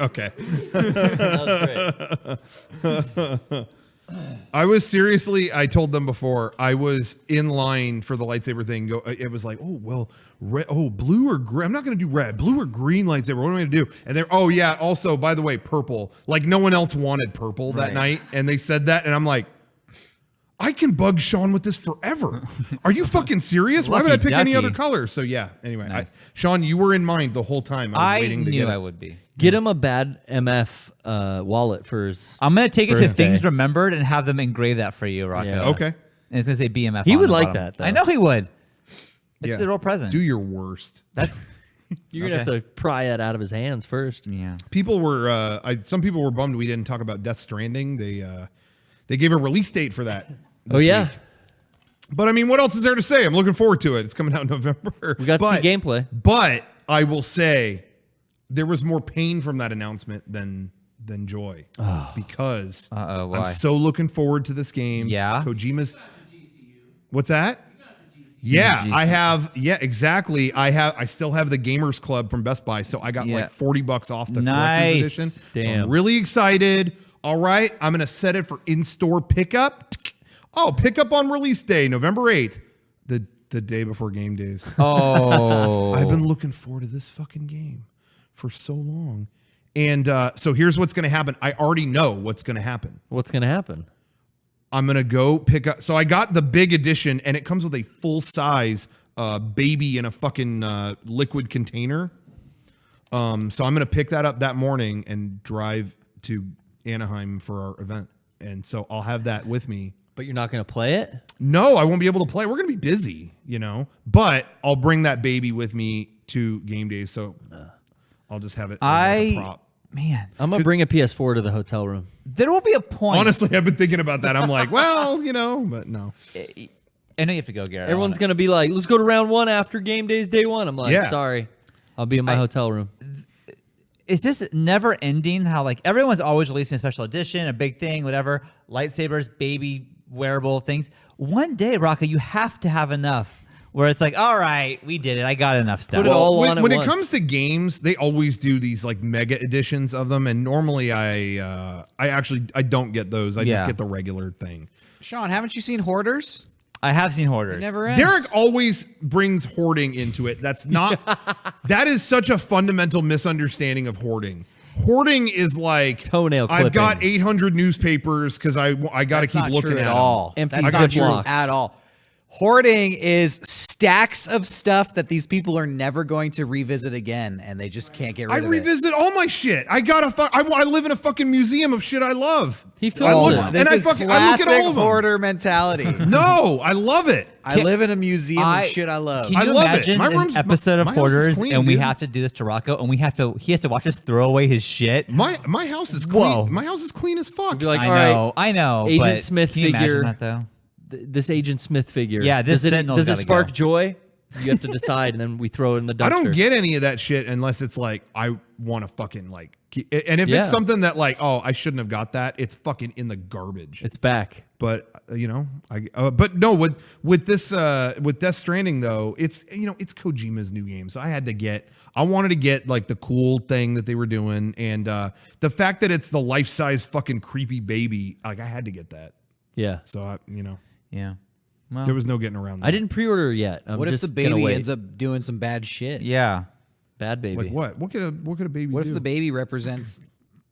Okay. That was great. I told them before, I was in line for the lightsaber thing. It was like, blue or green. I'm not going to do red. Blue or green lightsaber. What am I going to do? And they're, oh, yeah, also, by the way, purple. Like, no one else wanted purple that night. And they said that. And I'm like, I can bug Sean with this forever. Are you fucking serious? Why would I pick any other color? So, yeah. Anyway, Nice. Sean, you were in mind the whole time. I was waiting to get it. I would be. Get him a bad MF wallet for his. I'm going to take it to birthday. Things Remembered and have them engrave that for you, Rocco. Yeah. Okay. And it's going to say BMF He on would the like bottom. that, though. I know he would. It's Yeah. the real present. Do your worst. That's You're gonna have to pry it out of his hands first. yeah. People were some people were bummed we didn't talk about Death Stranding. They gave a release date for that. Oh yeah, week. But I mean, what else is there to say? I'm looking forward to it. It's coming out in November. we got to see gameplay. But I will say there was more pain from that announcement than joy. Because why? I'm so looking forward to this game. Yeah. Kojima's What's that? Yeah, I have. Yeah, exactly. I still have the Gamers Club from Best Buy, so I got like $40 off the collector's edition. So Damn. I'm really excited. All right, I'm gonna set it for in-store pickup. Oh, pickup on release day, November 8th, the day before game days. Oh. I've been looking forward to this fucking game for so long, and so here's what's gonna happen. I already know what's gonna happen. What's gonna happen? I'm going to go pick up. So I got the big edition, and it comes with a full-size baby in a fucking liquid container. So I'm going to pick that up that morning and drive to Anaheim for our event. And so I'll have that with me. But you're not gonna play it? No, I won't be able to play. We're going to be busy, But I'll bring that baby with me to game days. So I'll just have it as like a prop. Man, I'm gonna bring a PS4 to the hotel room. there will be a point. Honestly, I've been thinking about that. I'm like, well, but no. I know you have to go, Garrett. Everyone's gonna be like, "Let's go to round one after game days, day one." I'm like, Yeah. "Sorry, I'll be in my hotel room." It's just never ending how like everyone's always releasing a special edition, a big thing, whatever, lightsabers, baby wearable things. One day, Rocco, you have to have enough where it's like, all right, we did it. I got enough stuff. Put it all on at when it once. comes to games, they always do these like mega editions of them, and normally I don't get those. I just Yeah. get the regular thing. Sean, haven't you seen Hoarders? I have seen Hoarders. It never ends. Derek always brings hoarding into it. That's not. That is such a fundamental misunderstanding of hoarding. Hoarding is like Toenail I've got clippings. 800 newspapers because I got to That's keep not looking true at at them. all. Empty That's not true Ziplocs. at all. Hoarding is stacks of stuff that these people are never going to revisit again, and they just can't get rid I of it. revisit all my shit. I live in a fucking museum of shit I love. He I feels look, it. This and is I look classic at all of them. hoarder mentality. No, I love it. I live in a museum of shit I love. Can I you love it. imagine My an room's- episode of my house is Hoarders clean, and we dude. have to do this to Rocco and he has to watch us throw away his shit? My house is clean. Whoa. My house is clean as fuck. Be like, I all right, I know. Agent but Smith can you imagine figure. that though? This Agent Smith figure. Yeah, this does Sentinel's it gotta spark go. joy? You have to decide, and then we throw it in the dumpster. I don't get any of that shit unless it's like I want to fucking like. And if Yeah. it's something that like, oh, I shouldn't have got that, it's fucking in the garbage. It's back. But but no, with this with Death Stranding though, it's it's Kojima's new game, so I wanted to get like the cool thing that they were doing, and the fact that it's the life-size fucking creepy baby, like I had to get that. Yeah. So Yeah. Well, there was no getting around that. I didn't pre-order yet. I'm What if just the gonna baby wait. ends up doing some bad shit? yeah. Bad baby? Like what? What could a baby What do? if the baby represents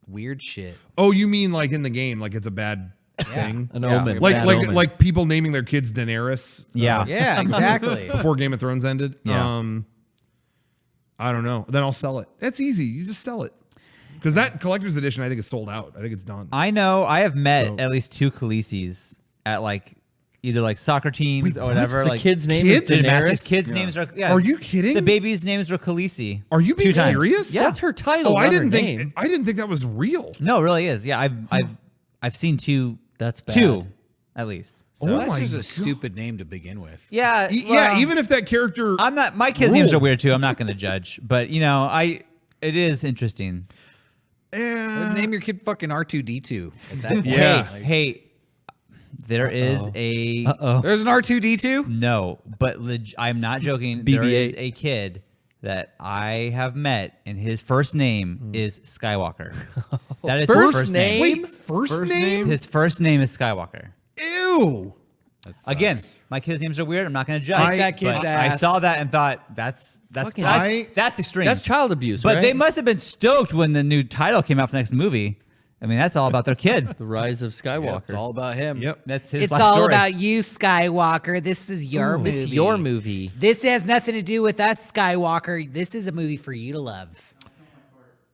weird shit? Oh, you mean like in the game, like it's a bad thing? An Yeah. omen. Like bad like omen. like people naming their kids Daenerys. Yeah. Yeah, exactly. Before Game of Thrones ended. Yeah. I don't know. Then I'll sell it. That's easy. You just sell it. Because that collector's edition, I think, is sold out. I think it's done. I know. I have met So- at least 2 Khaleesi's at like either like soccer teams Wait, or what? whatever. the like kid's name kids? is Daenerys. Daenerys. Kids' names are. Yeah. Are you kidding? The baby's names are Khaleesi. Are you being 2 times. serious? Yeah. That's her title. Oh, I not her didn't think name. I didn't think that was real. No, it really is. Yeah, I've seen 2. That's bad. 2 at least. So, Oh That's my just a God. stupid name to begin with. yeah. Yeah, well, even if that character I'm not. My kids' names are ruled. weird too. I'm not going to judge, but it is interesting. Name your kid fucking R2D2 at that point. Yeah. Hey, there is a There's an R2D2? no, but I'm not joking. There is BB-8. a kid that I have met, and his first name is Skywalker. That is First his first name? name. Wait, first name? His first name is Skywalker. Ew. Again, my kids' names are weird. I'm not going to judge. Like that kid's but ass. I saw that and thought that's Fucking- that's extreme. That's child abuse, But right? they must have been stoked when the new title came out for the next movie. I mean, that's all about their kid. The Rise of Skywalker. It's all about him. Yep. That's his It's life all story. about you, Skywalker. This is your movie. It's your movie. This has nothing to do with us, Skywalker. This is a movie for you to love.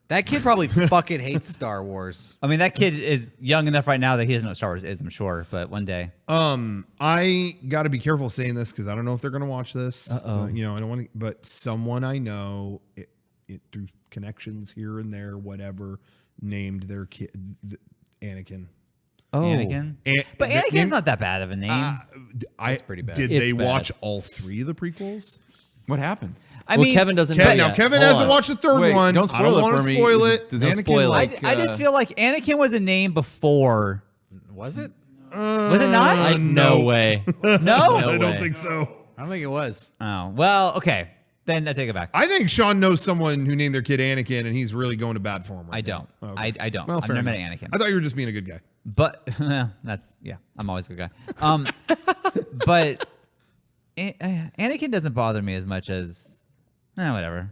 That kid probably fucking hates Star Wars. I mean, that kid is young enough right now that he doesn't know what Star Wars is, I'm sure. But one day. I got to be careful saying this because I don't know if they're going to watch this. So, Uh-oh. you know, I don't want to, but someone I know, it through connections here and there, whatever, named their kid Anakin. Oh, Anakin? But the Anakin's name- not that bad of a name. That's pretty bad. Did It's they bad. watch all 3 of the prequels? What happens? I well, mean, Kevin doesn't know Now yet. Kevin Hold hasn't on. watched the third Wait, one. don't I don't spoil it want for to me. spoil it. Does No Anakin spoiler. like? I just feel like Anakin was a name before. Was it? Was it not? No way. No? No I don't way. think so. I don't think it was. Oh, well, okay. Then I take it back. I think Sean knows someone who named their kid Anakin, and he's really going to bat for him. Right I don't. now. Okay. I don't. Well, I've fair never met enough. Anakin. I thought you were just being a good guy. But that's, yeah, I'm always a good guy. But Anakin doesn't bother me as much as, whatever.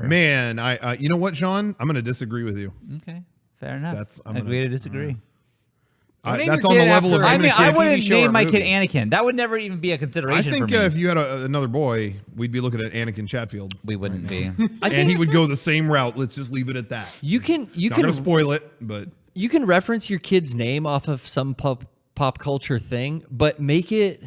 Man, you know what, Sean? I'm going to disagree with you. Okay, fair enough. I'm agree gonna- to disagree. Name That's your on the kid level of after- I naming mean, a kid I a TV wouldn't show or name my movie. kid Anakin. That would never even be a I consideration think for me. if you had another boy, we'd be looking at Anakin Chatfield. We wouldn't be. And he would go the same route. Let's just leave it at that. You can Not going to spoil it, but you can reference your kid's name off of some pop culture thing, but make it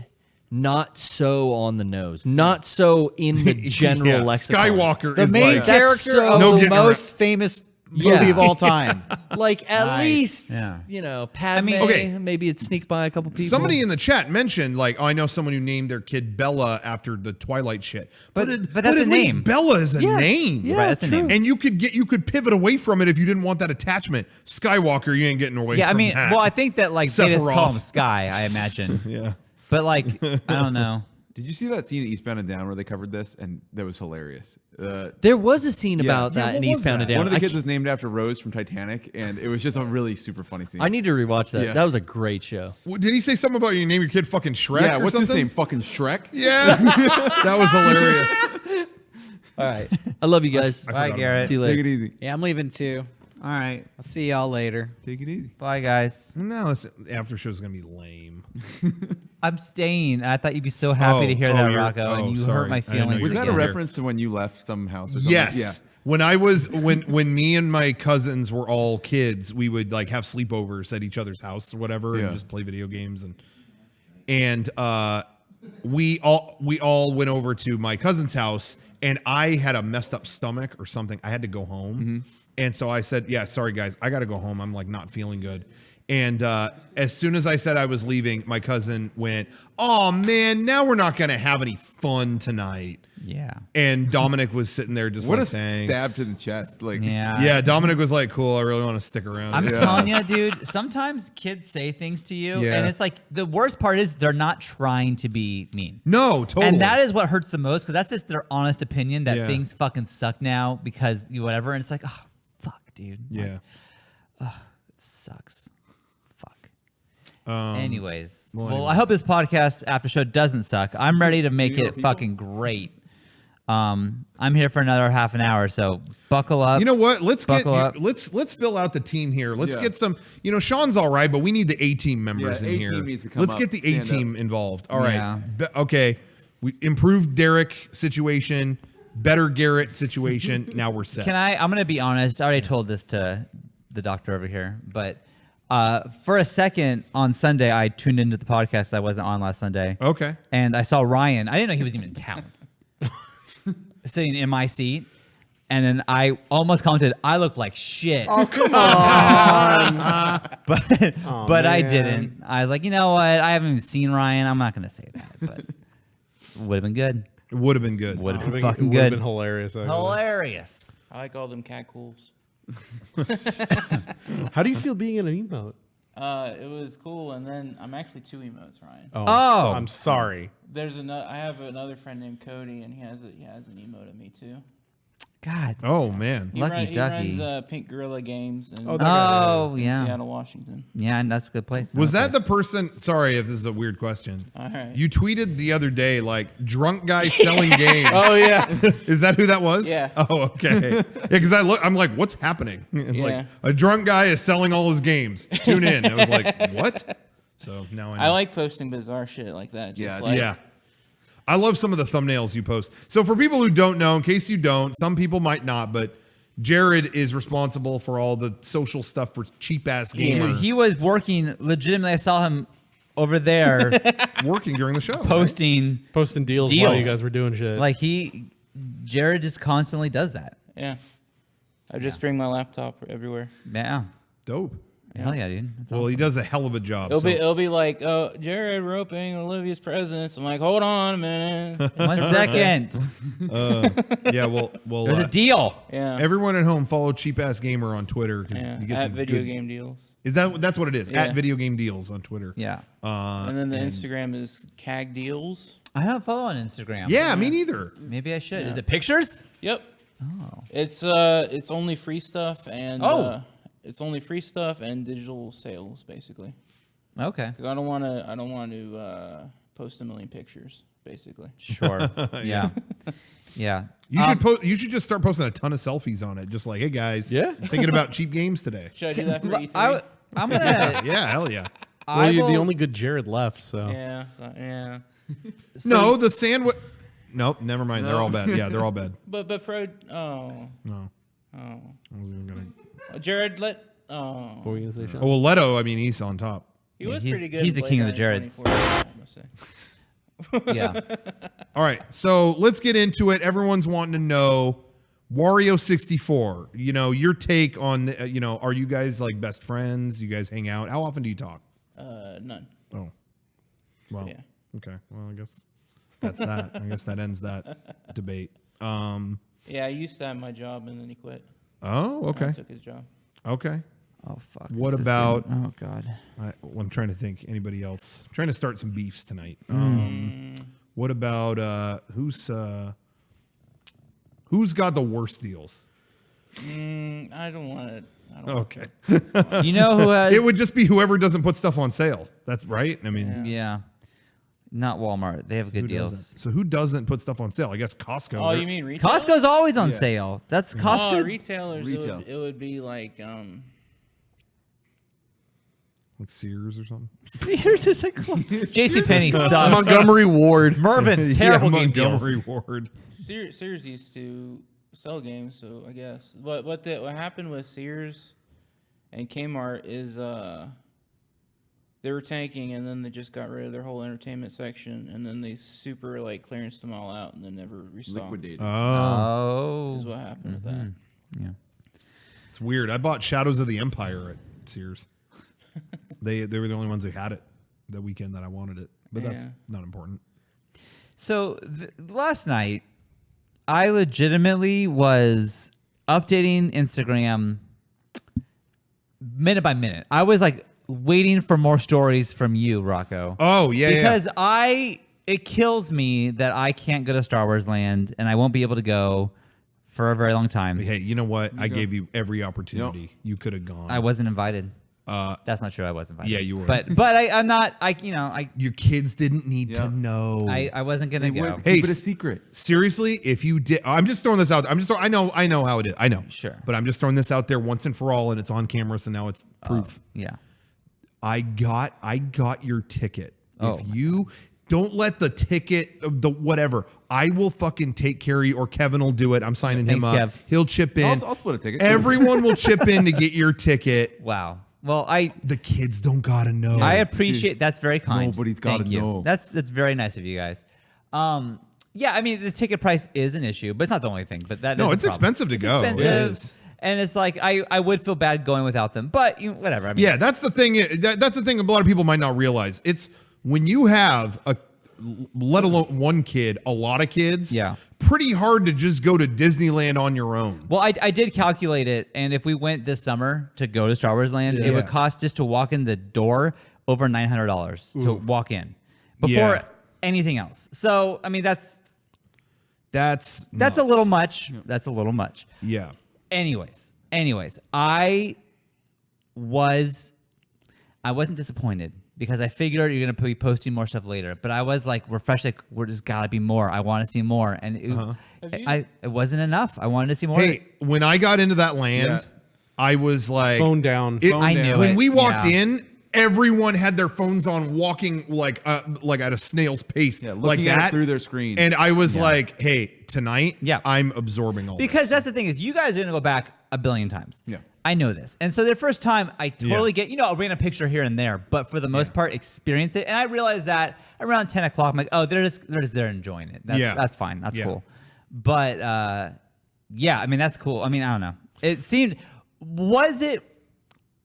not so on the nose, not so in the general yeah, lexicon. Skywalker The is main like, character so- of No the getting most famous movie Yeah. of all time. Like at Nice. least, Yeah. Padme. okay. Maybe it sneak by a couple people. Somebody in the chat mentioned, like, I know someone who named their kid Bella after the Twilight shit. But at that's a least name. Bella is a Yeah. name. Yeah, Right, that's a true. name. And you could pivot away from it if you didn't want that attachment. Skywalker, you ain't getting away Yeah, I from mean, that. well, I think that like they just call Sephiroth. him Sky, I imagine. Yeah. But like, I don't know. Did you see that scene in Eastbound and Down where they covered this? And that was hilarious. There was a scene about Yeah, that in what was Eastbound and that? Down. One of the I kids ca- was named after Rose from Titanic, and it was just a really super funny scene. I need to rewatch that. Yeah. That was a great show. Well, did he say something about you name your kid fucking Shrek yeah, or what's something? his name? Fucking Shrek? Yeah. That was hilarious. All right. I love you guys. Bye, Garrett. See you Take later. it easy. Yeah, I'm leaving too. All right. I'll see y'all later. Take it easy. Bye, guys. No, this after show's going to be lame. I'm staying. I thought you'd be so happy to hear that, you're- Rocco, and you sorry. hurt my I didn't know feelings. you Was were that a still here. reference to when you left some house or something? Yes. When I was when me and my cousins were all kids, we would like have sleepovers at each other's house or whatever, Yeah. and just play video games and we all went over to my cousin's house, and I had a messed up stomach or something. I had to go home, and so I said, "Yeah, sorry guys, I got to go home. I'm like not feeling good." And as soon as I said I was leaving, my cousin went, "Oh man, now we're not gonna have any fun tonight." Yeah. And Dominic was sitting there just What like, a thanks. stab to the chest. Like, Yeah. Yeah, Dominic was like, cool, I really want to stick around. I'm Yeah. telling you, dude, sometimes kids say things to you, Yeah. and it's like the worst part is they're not trying to be mean. No, totally. And that is what hurts the most because that's just their honest opinion that Yeah. things fucking suck now because you whatever. And it's like, oh, fuck, dude. Yeah. It sucks. Fuck. Um, Anyways. well, Well, anyway. I hope this podcast after show doesn't suck. I'm ready to make it fucking great. I'm here for another half an hour, so buckle up. You know what? Let's Buckle up. let's fill out the team here. Let's Yeah. get some. You know, Sean's all right, but we need the A team members Yeah, in A-team here. needs to come Let's up, get the A stand team up. involved. All right. Yeah. Okay. We improved Derek situation. Better Garrett situation. Now we're set. I'm going to be honest. I already told this to the doctor over here, but for a second on Sunday, I tuned into the podcast I wasn't on last Sunday. Okay. And I saw Ryan. I didn't know he was even in town. Sitting in my seat. And then I almost commented, I look like shit. Oh, come on. but I man. didn't. I was like, you know what? I haven't even seen Ryan. I'm not going to say that, but would have been good. It would have been good. Would have been It fucking would have good. been hilarious. actually. Hilarious. I like all them cat cools. How do you feel being in an emote? It was cool, and then I'm actually 2 emotes, Ryan. Oh. I'm sorry. There's another. I have another friend named Cody, and he has an emote of me too. God. Oh man. Lucky He ducky. runs Pink Gorilla Games in, Oh, in yeah. Seattle, Washington. Yeah, and that's a good place. Was that the person? Sorry if this is a weird question. All right. You tweeted the other day like drunk guy selling games. Oh yeah. Is that who that was? Yeah. Oh, okay. Yeah, because I'm like, what's happening? It's Yeah. like a drunk guy is selling all his games. Tune in. I was like, what? So now I know. I like posting bizarre shit like that. Just Yeah, like, Yeah. I love some of the thumbnails you post. So for people who don't know, in case you don't, some people might not, but Jared is responsible for all the social stuff for cheap ass gamer He was working legitimately. I saw him over there working during the show. right? posting. Posting deals while you guys were doing shit. Like Jared just constantly does that. Yeah. I just bring my laptop everywhere. Yeah. Dope. Hell yeah, dude. That's Well, he awesome. does a hell of a job. It'll be like, oh, Jared, we're opening Olivia's presents. I'm like, hold on a minute. 1 second. Yeah, well, There's a deal. Yeah. everyone at home follow cheap ass gamer on Twitter because Yeah. you get At some video good, game deals. Is that's what it is? Yeah. At video game deals on Twitter. Yeah. And then the Instagram is CAG Deals. I don't follow on Instagram. Yeah, me neither. Maybe I should. Is it pictures? Yep. Oh. It's only free stuff and Oh. it's only free stuff and digital sales basically. Okay. Because I don't want to post a million pictures basically. Sure. Yeah. Yeah. You should just start posting a ton of selfies on it. Just like, hey guys, Yeah. thinking about cheap games today. Should I do that for E3? I'm gonna. Yeah, hell yeah. well, you're the will- only good Jared left, so. Yeah. Yeah. No, the sandwich. Nope, never mind. They're all bad. Yeah, they're all bad. But pro. Oh. No, Oh. I wasn't even gonna. Jared let. Oh. What were you gonna say, Sean? Oh, well, Leto. I mean, he's on top. He was he's- pretty good. he's the late king of night the Jareds. 24, I must say. Yeah. All right, so let's get into it. Everyone's wanting to know Wario64. You know, your take on. Are you guys like best friends? You guys hang out? How often do you talk? None. Oh, well. Yeah. Okay. Well, I guess that's that. I guess that ends that debate. Yeah, I used to have my job and then he quit. Oh, I okay. took his job. Okay. Oh fuck. What this is about- gonna- Oh god. I'm trying to think. Anybody else? I'm trying to start some beefs tonight. What about who's got the worst deals? I don't want to. Okay. You know who has? It would just be whoever doesn't put stuff on sale. That's right. I mean, Yeah. Not Walmart. They have good who deals. doesn't? So who doesn't put stuff on sale? I guess Costco. Oh, They're- you mean retail? Costco's always on Yeah. sale. That's Oh, Costco. retailers. Retail. It would be like like Sears or something. Sears is a JCPenney sucks. Montgomery Ward. Mervin's terrible game deals. Montgomery Ward. Sears used to sell games, so I guess. But what happened with Sears and Kmart is they were tanking, and then they just got rid of their whole entertainment section, and then they super like clearanced them all out, and then never restocked. Liquidated. Oh. Is what happened with that. Yeah. It's weird. I bought Shadows of the Empire at Sears. They were the only ones who had it the weekend that I wanted it, but that's Yeah. not important. So last night, I legitimately was updating Instagram minute by minute. I was like waiting for more stories from you, Rocco. Oh yeah, Because it kills me that I can't go to Star Wars Land and I won't be able to go for a very long time. Hey, you know what? I gave you every opportunity. Yep. You could have gone. I wasn't invited. That's not true. I was invited. Yeah, you were. But I'm not. Your kids didn't need to Yeah. know. I wasn't gonna They go. would Hey, keep it a secret. Seriously, if you did, I'm just throwing this out. I know how it is. I know. Sure. But I'm just throwing this out there once and for all, and it's on camera, so now it's proof. Yeah. I got your ticket. Oh. If you don't let the ticket, the whatever, I will fucking take care of you, or Kevin will do it. I'm signing him Thanks, up. Kev. He'll chip in. I'll split a ticket. Everyone will chip in to get your ticket. Wow. Well, The kids don't gotta know. I appreciate that's very kind. Nobody's gotta Thank you. know. That's very nice of you guys. Yeah, I mean the ticket price is an issue, but it's not the only thing. But that No, is a it's problem. expensive to It's go. It expensive, is. and it's like I would feel bad going without them, but whatever. I mean, Yeah, that's the thing. That's the thing a lot of people might not realize. It's when you have let alone one kid, a lot of kids. Yeah. Pretty hard to just go to Disneyland on your own. Well, I did calculate it, and if we went this summer to go to Star Wars Land, it would cost just to walk in the door over $900 to walk in before anything else. So, I mean, that's nuts. a little much. That's a little much. Yeah. Anyways, I wasn't disappointed because I figured you're gonna be posting more stuff later. But I was like refreshed, like there's gotta be more. I want to see more, and it wasn't enough. I wanted to see more. Hey, when I got into that land, I was like, Phone down. I knew when it. we walked Yeah. in, everyone had their phones on, walking like at a snail's pace, like looking at it that through their screen. And I was like, hey, tonight, Yeah. I'm absorbing all Because this. that's the thing is, you guys are gonna go back a billion times. Yeah. I know this, and so the first time I totally get, a random picture here and there, but for the most part, experience it. And I realized that around 10 o'clock, I'm like, oh, they're just there enjoying it. That's fine. That's cool. But yeah, I mean, that's cool. I mean, I don't know. It seemed, was it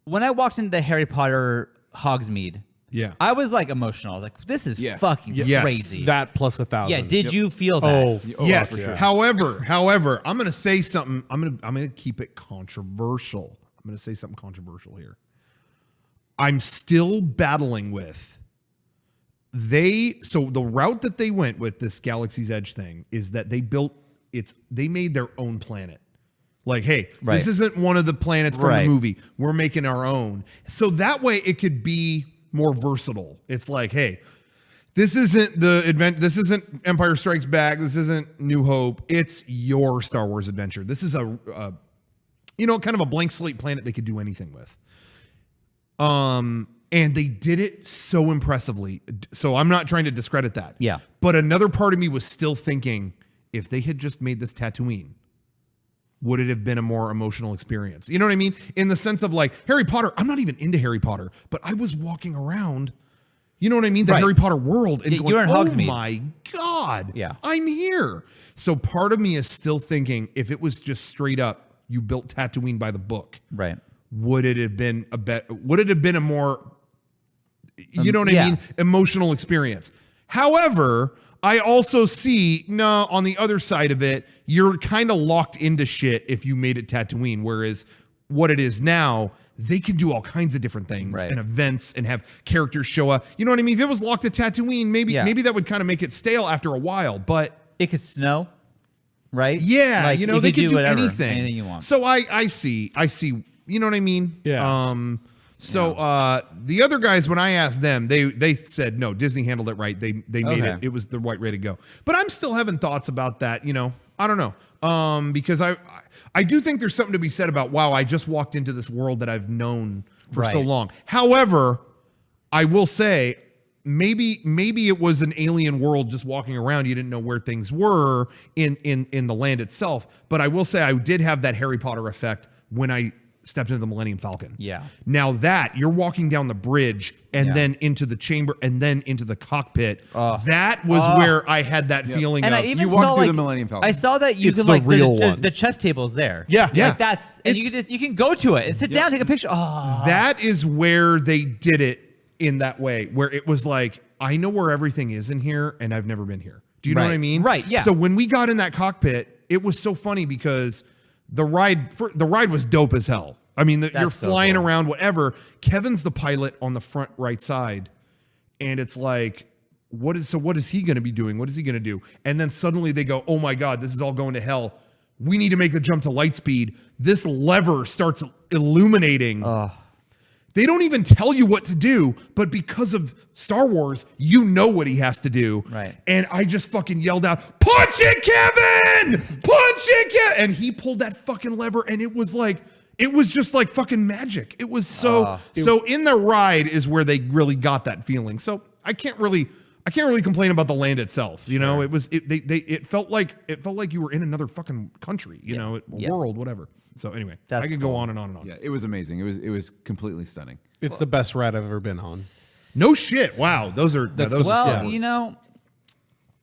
when I walked into the Harry Potter Hogsmeade? Yeah. I was like emotional. I was like, this is fucking Yes. crazy. That plus 1,000. Yeah. Did you feel that? Oh, Yes. for sure. However, I'm going to say something. I'm going to keep it controversial. I'm going to say something controversial here. I'm still battling with so the route that they went with this Galaxy's Edge thing is that they made their own planet. Like, hey, this isn't one of the planets from the movie. We're making our own. So that way it could be more versatile. It's like, hey, this isn't this isn't Empire Strikes Back. This isn't New Hope. It's your Star Wars adventure. This is a kind of a blank slate planet they could do anything with. And they did it so impressively. So I'm not trying to discredit that. Yeah. But another part of me was still thinking, if they had just made this Tatooine, would it have been a more emotional experience? You know what I mean? In the sense of like Harry Potter, I'm not even into Harry Potter, but I was walking around, you know what I mean? The Harry Potter world and going, you're in oh Hogsmeade. my God, Yeah. I'm here. So part of me is still thinking, if it was just straight up, you built Tatooine by the book, Right. would it have been a more, you know what I mean? Emotional experience. However, I also see, on the other side of it, you're kind of locked into shit if you made it Tatooine, whereas what it is now, they can do all kinds of different things and events and have characters show up. You know what I mean? If it was locked at Tatooine, maybe that would kind of make it stale after a while, but It could snow, right? yeah, Like, they could do whatever, anything you want. So I see, you know what I mean? Yeah. The other guys, when I asked them, they said no, Disney handled it right. They made it was the right way to go. But I'm still having thoughts about that, I don't know. Because I do think there's something to be said about, wow, I just walked into this world that I've known for so long. However, I will say maybe it was an alien world just walking around. You didn't know where things were in the land itself. But I will say I did have that Harry Potter effect when I stepped into the Millennium Falcon. Yeah. Now that you're walking down the bridge and then into the chamber and then into the cockpit, that was where I had that feeling And of I even You walked saw through like the Millennium Falcon. I saw that you It's can the like real the one. chess table's there. Yeah. Yeah. Like that's and you can go to it and sit down, take a picture. Oh, that is where they did it in that way, where it was like, I know where everything is in here and I've never been here. Do you know what I mean? Right, yeah. So when we got in that cockpit, it was so funny because the ride was dope as hell. I mean, you're so flying cool. around, whatever. Kevin's the pilot on the front right side. And it's like, what is he going to be doing? What is he going to do? And then suddenly they go, oh my God, this is all going to hell. We need to make the jump to light speed. This lever starts illuminating. They don't even tell you what to do, but because of Star Wars, you know what he has to do. Right. And I just fucking yelled out, punch it, Kevin! Punch it, Kevin! And he pulled that fucking lever, and it was just like fucking magic. It was so in the ride is where they really got that feeling. So I can't really complain about the land itself. You know, it felt like you were in another fucking country, world, whatever. So anyway, I could go on and on and on. Yeah, it was amazing. It was completely stunning. It's the best ride I've ever been on. No shit. Wow. Those are well, yeah.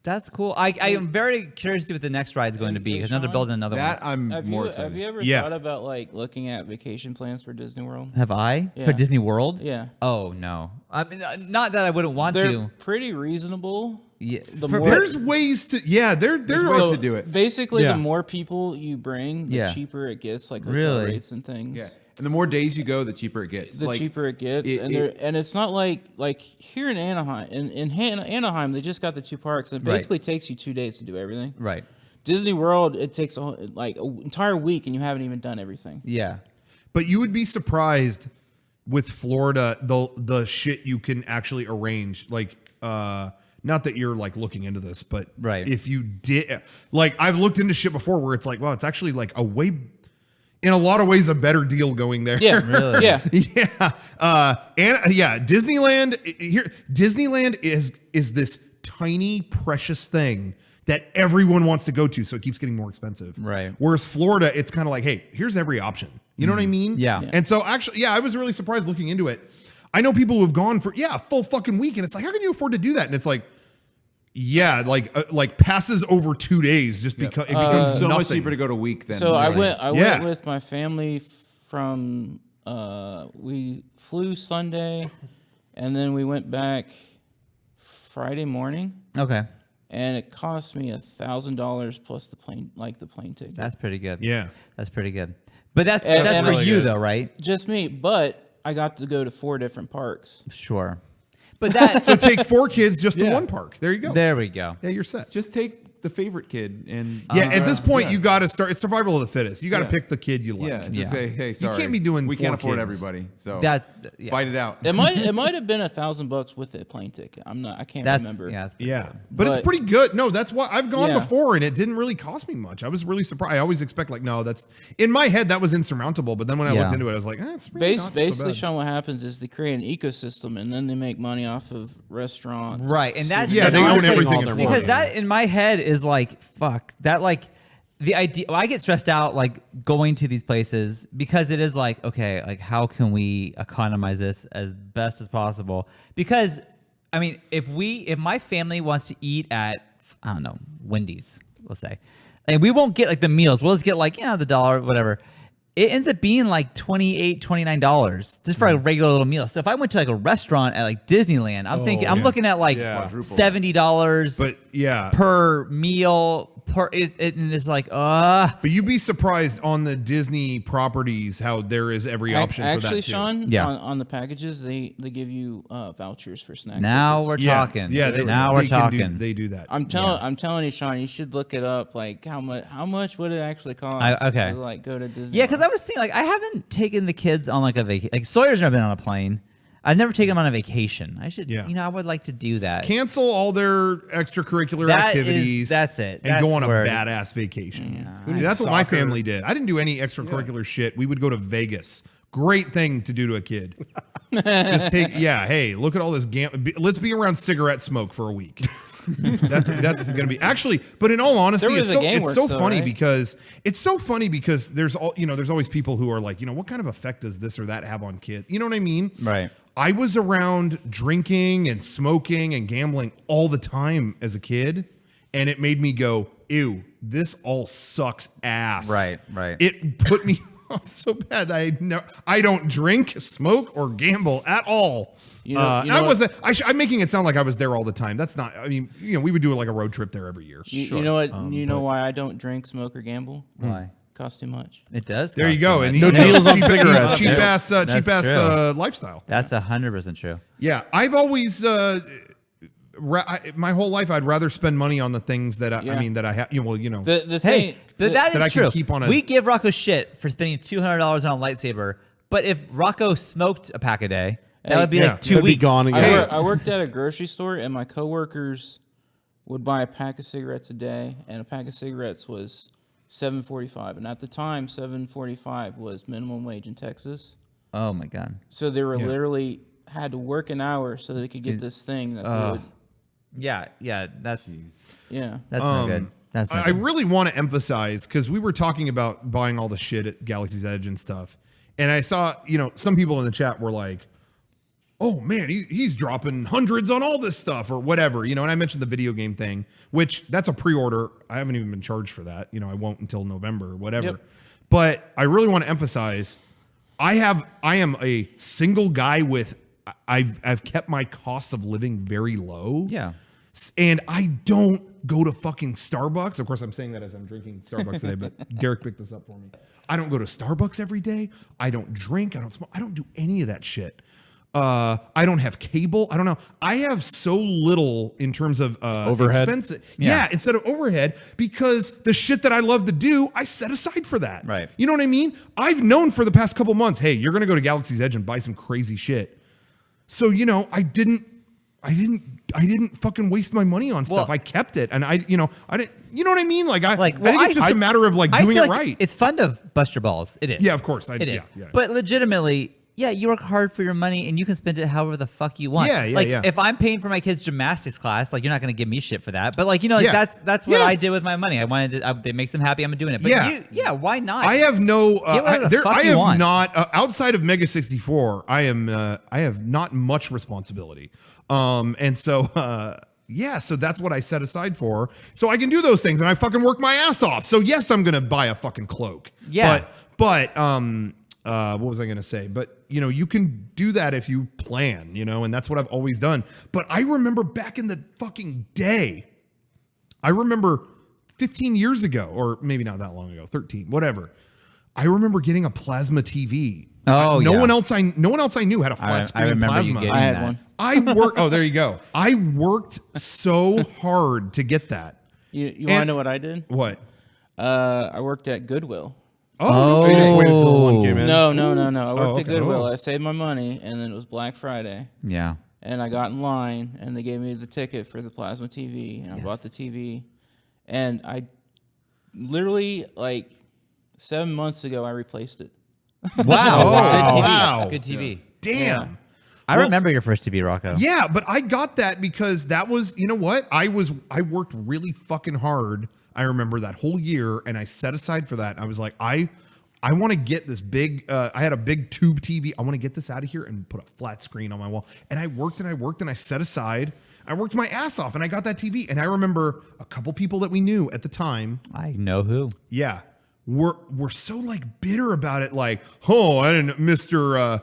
That's cool. I am very curious to see what the next ride's going to be because now they're Sean, building another That one. I'm Have more you excited. ever Yeah. thought about like looking at vacation plans for Disney World? Have I for Yeah. Disney World? Yeah. Oh no. I mean, not that I wouldn't want They're to. pretty reasonable. Yeah. The For- more There's ways to, yeah, there ways are. to do it. Basically, Yeah. the more people you bring, the Yeah. cheaper it gets. Like hotel Really? rates and things. Yeah, and the more days you go, the cheaper it gets. The Like, cheaper it gets, it- and it's not like here in Anaheim. In Anaheim, they just got the 2 parks, and it Right. basically takes you 2 days to do everything. Right. Disney World, it takes like an entire week, and you haven't even done everything. Yeah. But you would be surprised with Florida, the shit you can actually arrange. Like, not that you're like looking into this, but Right. if you did, like, I've looked into shit before where it's like, wow, it's actually like a way, in a lot of ways, a better deal going there. Yeah, Really? Yeah, Disneyland here. Disneyland is this tiny, precious thing that everyone wants to go to, so it keeps getting more expensive. Right. Whereas Florida, it's kind of like, hey, here's every option. You know what I mean? Yeah. Yeah. And so actually, yeah, I was really surprised looking into it. I know people who have gone for a full fucking week, and it's like, how can you afford to do that? And it's like, yeah, like passes over 2 days just because it becomes so much nothing. cheaper to go to week than. So I Fridays. went. I Yeah. went with my family from. We flew Sunday, and then we went back Friday morning, Okay. and it cost me $1,000 plus the plane ticket. That's pretty good. Yeah. That's pretty good. But that's And for really you good. though, right? Just me, but I got to go to 4 different parks. Sure. But that So take 4 kids just to Yeah. one park. There you go. there we go. Yeah, you're set. Just take the favorite kid and Yeah, at this point, yeah. you got to start. It's survival of the fittest. You got to Yeah. pick the kid you like. yeah, just Yeah. say, hey, sorry, can't be doing we can't 4 afford kids. everybody, so That's yeah. fight it out. It might have been $1,000 with a plane ticket. I can't That's remember. yeah. That's pretty Yeah, good. but it's But- pretty good. No, that's why I've gone Yeah. before, and it didn't really cost me much. I was really surprised. I always expect like, no, that's in my head that was insurmountable. But then when I Yeah. looked into it, I was like, it's really not Basically, so bad. Sean, what happens is they create an ecosystem, and then they make money off of restaurants. Right, and that's Yeah, that's they own honestly- everything all in their Florida. because that in my head is like fuck that like the idea. Well, I get stressed out like going to these places because it is like okay, like how can we economize this as best as possible? Because I mean, if my family wants to eat at I don't know Wendy's, let's say, and we won't get like the meals, we'll just get like the $1 whatever. It ends up being like $28, $29 just for a regular little meal. So if I went to like a restaurant at like Disneyland, I'm thinking I'm yeah. looking at like Yeah. $70 But yeah, per meal and it's like but you'd be surprised on the Disney properties how there is every option for that Actually, too. Sean, Yeah. on the packages, they give you vouchers for snack now tickets. we're Yeah, talking. Yeah, now we're they can do- talking. they do that. I'm telling you, Sean, you should look it up. Like how much would it actually cost? Okay. To, like go to Disney. Yeah, because I was thinking like I haven't taken the kids on like a vacation. Like Sawyer's never been on a plane. I've never taken them on a vacation. I should, Yeah. I would like to do that. Cancel all their extracurricular That is- activities. that's it. And go That's on a where- badass vacation. See, that's what my family did. I didn't do any extracurricular shit. We would go to Vegas. Great thing to do to a kid. Just take, hey, look at all this. Let's be around cigarette smoke for a week. that's going to be actually. But in all honesty, There was a game it's so works though, funny right? because there's there's always people who are like, what kind of effect does this or that have on kids? You know what I mean? Right. I was around drinking and smoking and gambling all the time as a kid, and it made me go, ew, this all sucks ass. Right. It put me off so bad. I don't drink, smoke, or gamble at all. I'm making it sound like I was there all the time. That's not. I mean, we would do like a road trip there every year. You know what? You know why I don't drink, smoke, or gamble? Why? Costs too much. It does. There you cost go. so And much. No deals on cigarettes. cheap ass That's true. lifestyle. That's 100% true. Yeah, I've always my whole life I'd rather spend money on the things that I Yeah. mean that I have. The Hey, thing that that I is can true. keep on a- We give Rocco shit for spending $200 on a lightsaber, but if Rocco smoked a pack a day, that Hey, would be yeah. like 2 It'd be weeks. gone I, again. I worked at a grocery store, and my coworkers would buy a pack of cigarettes a day, and a pack of cigarettes was $7.45, and at the time, $7.45 was minimum wage in Texas. Oh my god. So they were literally had to work an hour so they could get this thing that they would. Yeah, that's Yeah. not good. That's not I good. really want to emphasize because we were talking about buying all the shit at Galaxy's Edge and stuff, and I saw some people in the chat were like, oh man, he's dropping hundreds on all this stuff or whatever, you know. And I mentioned the video game thing, which that's a pre-order. I haven't even been charged for that. You know, I won't until November or whatever. Yep. But I really want to emphasize, I am a single guy with, I've kept my costs of living very low. Yeah. And I don't go to fucking Starbucks. Of course, I'm saying that as I'm drinking Starbucks today, but Derek picked this up for me. I don't go to Starbucks every day. I don't drink. I don't smoke. I don't do any of that shit. I don't have cable. I don't know. I have so little in terms of Overhead? expense. Yeah, instead of overhead, because the shit that I love to do, I set aside for that. Right. You know what I mean? I've known for the past couple months, hey, you're going to go to Galaxy's Edge and buy some crazy shit. So, you know, I didn't fucking waste my money on stuff. Well, I kept it, and I didn't. You know what I mean? Like I Like, think it's just a matter of like I doing feel it like right. It's fun to bust your balls. It is. Yeah, of course. It is. Yeah. But legitimately, yeah, you work hard for your money and you can spend it however the fuck you want. Yeah, yeah, like, yeah. if I'm paying for my kid's gymnastics class, like, you're not going to give me shit for that. But, like, you know, like, Yeah. that's what Yeah. I did with my money. I wanted to, it makes them happy. I'm doing it. But Yeah. why not? I have no. Get whatever the fuck I you have want. not outside of Mega64. I have not much responsibility. And so. Yeah, so that's what I set aside for. So I can do those things, and I fucking work my ass off. So yes, I'm gonna buy a fucking cloak. Yeah. But what was I gonna say? But you know, you can do that if you plan, you know, and that's what I've always done. But I remember back in the fucking day, I remember 15 years ago, or maybe not that long ago, 13, whatever. I remember getting a plasma TV. Oh, no yeah. one else I knew had a flat I screen remember you plasma. getting I had that. one. I worked. Oh, there you go. I worked so hard to get that. You want to And- know what I did? What? I worked at Goodwill. Oh, You just okay. waited till one came in. No. I worked okay. at Goodwill. Oh. I saved my money, and then it was Black Friday, Yeah. and I got in line, and they gave me the ticket for the plasma TV, and I bought the TV, and I literally, like, 7 months ago, I replaced it. Wow. Oh, Good TV. wow. Good TV. Damn. I remember your first TV, Rocco. Yeah, but I got that because that was, you know what? I worked really fucking hard. I remember that whole year, and I set aside for that. I was like, I want to get this big. I had a big tube TV. I want to get this out of here and put a flat screen on my wall. And I worked and I set aside. I worked my ass off, and I got that TV. And I remember a couple people that we knew at the time. I know who. Yeah, we're so like bitter about it. Like, oh, I didn't, Mr.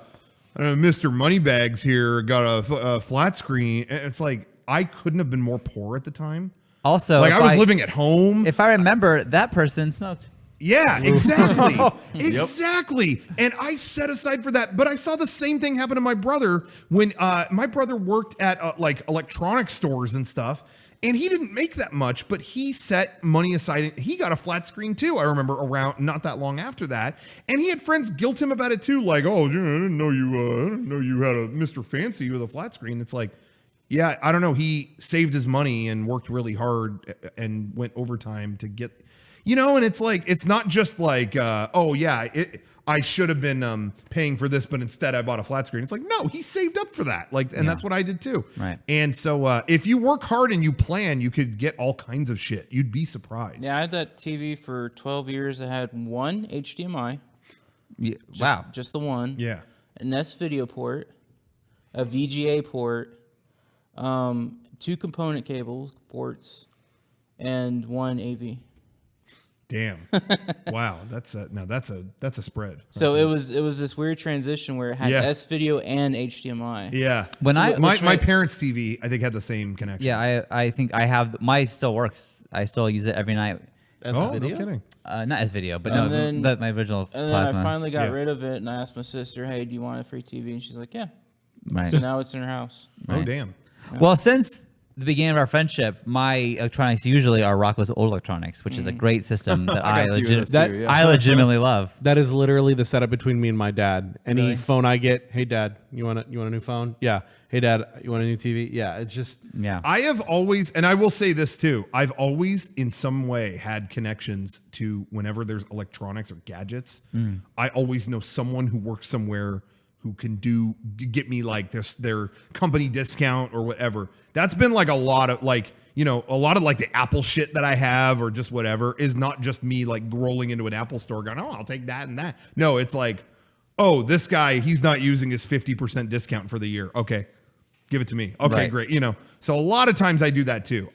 Moneybags here got a flat screen. And it's like, I couldn't have been more poor at the time. Also, Like if I was living at home. If I remember, that person smoked. Yeah, exactly. Exactly. And I set aside for that. But I saw the same thing happen to my brother when my brother worked at like electronic stores and stuff. And he didn't make that much, but he set money aside. He got a flat screen too. I remember around not that long after that. And he had friends guilt him about it too. Like, oh, I didn't know you had a Mr. Fancy with a flat screen. It's like, yeah, I don't know. He saved his money and worked really hard and went overtime to get, you know, and it's like, it's not just like, oh yeah, I should have been paying for this, but instead I bought a flat screen. It's like, no, he saved up for that. Like, and that's what I did too. Right. And so if you work hard and you plan, you could get all kinds of shit. You'd be surprised. Yeah, I had that TV for 12 years. I had one HDMI. Yeah. Wow. Just the one. Yeah. An S video port, a VGA port, 2 component ports, and one AV. Damn. Wow. That's a spread. So it was this weird transition where it had Yeah. S video and HDMI. Yeah. When I my parents' TV, I think had the same connection. yeah, I think I have my still works. I still use it every night. As Oh, video? no kidding. Not as video, but And no, then- my original And then plasma. I finally got Yeah. rid of it, and I asked my sister, "Hey, do you want a free TV?" And she's like, "Yeah." right. So now it's in her house. Oh, damn. Well, since the beginning of our friendship, my electronics usually are Rocco's old electronics, which is a great system that I, got a few of those too, yeah. I legitimately love. That is literally the setup between me and my dad. Any Really? phone I get, hey dad, you want a new phone? Yeah. Hey dad, you want a new TV? Yeah. It's just Yeah. I have always, and I will say this too, I've always in some way had connections to whenever there's electronics or gadgets. I always know someone who works somewhere who can get me like their company discount or whatever. That's been like a lot of like, you know, a lot of like the Apple shit that I have or just whatever is not just me like rolling into an Apple store going, oh, I'll take that and that. No, it's like, oh, this guy, he's not using his 50% discount for the year. Okay, give it to me. Okay, Right. great. You know, so a lot of times I do that too.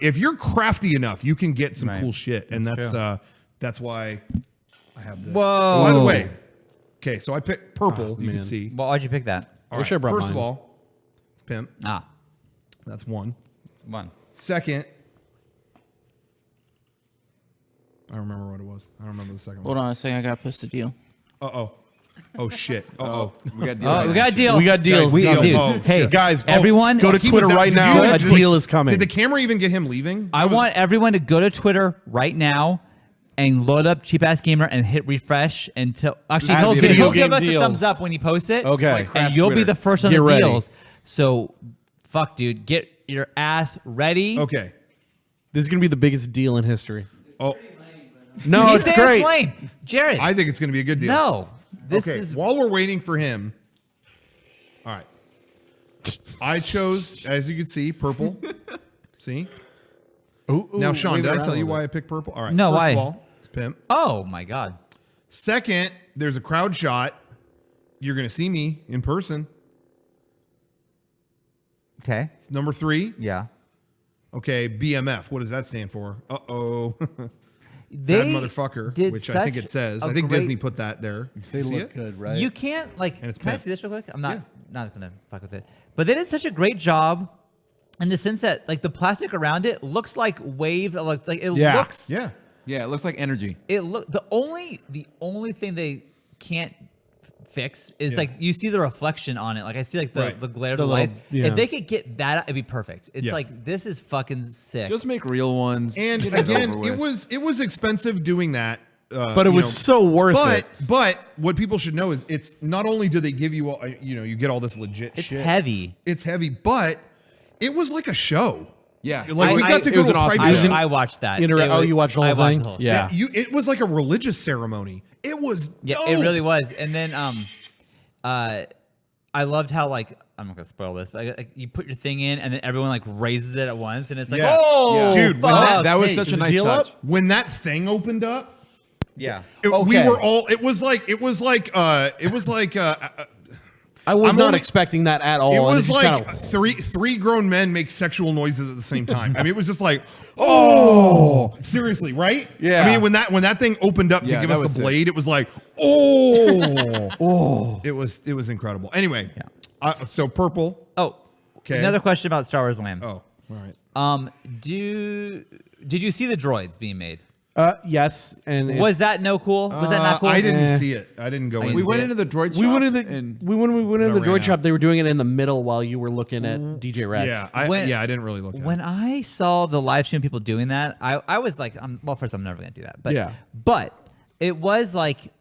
If you're crafty enough, you can get some cool shit, and that's why I have this. Whoa. By the way, okay, so I picked purple. You can see. Well, why'd you pick that? All Wish I brought first of mine. all, it's pimp. That's one. One. Second, I don't remember what it was. I don't remember the second Hold one. on a second. I gotta post the deal. Oh shit. Oh. We got deals. Oh, we got a deal. We got deals. Guys, coming. deal. Oh, hey, shit. Guys, everyone, go to He Twitter was out- right did now. you- A did- deal is coming. Did the camera even get him leaving? I want everyone to go to Twitter right now and load up Cheap Ass Gamer and hit refresh until actually Add he'll video give game us a deals. thumbs up when you post it. Okay. Like and Craft you'll be Twitter. the first on Get the ready. deals. So, fuck, dude, get your ass ready. Okay. This is gonna be the biggest deal in history. Oh, No, He's it's saying great. lame. Jared. I think it's going to be a good deal. no, this Okay, is while we're waiting for him. All right. I chose, as you can see, purple. See? Ooh, Now, Sean, wave did it I around tell a you little why bit. I picked purple? All right. No, First why? of all, it's pimp. Oh my god. Second, there's a crowd shot. You're going to see me in person. Okay. Number 3. Yeah. Okay, BMF. What does that stand for? Uh-oh. They Bad motherfucker, did which I think such it says. a I think great- Disney put that there. They See look it? good, right? You can't like. And it's Can I pimp. see this real quick? I'm not gonna fuck with it. But they did such a great job in the sense that like the plastic around it looks like wave. Like it Yeah. looks. Yeah. Yeah, it looks like energy. It look the only thing they can't fix is Yeah. like you see the reflection on it. Like I see like the Right. glare of The the little- lights. yeah. If they could get that, it'd be perfect. It's Yeah. like this is fucking sick. Just make real ones. And Get it again, over with. it was expensive doing that. But it you was know, so worth it. But what people should know is it's not only do they give you all, you get all this legit it's shit. heavy. It's heavy, but it was like a show. Yeah. Like we got to it go was to an a awesome private show. show. I watched that. Intera- It was- you watched the whole I watched thing? the whole Yeah. It was like a religious ceremony. It was Yeah, dope. it really was. And then I loved how like I'm not gonna spoil this, but like, you put your thing in and then everyone like raises it at once and it's like, Yeah. oh, Yeah. Dude, when fuck. That was Hey, such a is the nice deal touch. up? When that thing opened up, Yeah. we Okay. were all. It was like. I was I'm not only- expecting that at all. It and was just like kinda- three grown men make sexual noises at the same time. I mean, it was just like, oh, seriously, right? Yeah. I mean, when that thing opened up to Yeah, give that us was the sick. blade, it was like, oh, It was incredible. Anyway, so purple. Oh, Okay. another question about Star Wars Land. Oh, all right. Did you see the droids being made? yes, and it's- Was that no cool? Was that not cool? I didn't Eh. see it. I didn't go in. We see went it. into the droid shop. we went into the and when we went into the ran droid out. shop. They were doing it in the middle while you were looking at DJ Rex. Yeah, I didn't really look at When it. I saw the live stream people doing that, I was like, well, first I'm never gonna do that, but Yeah. but it was like,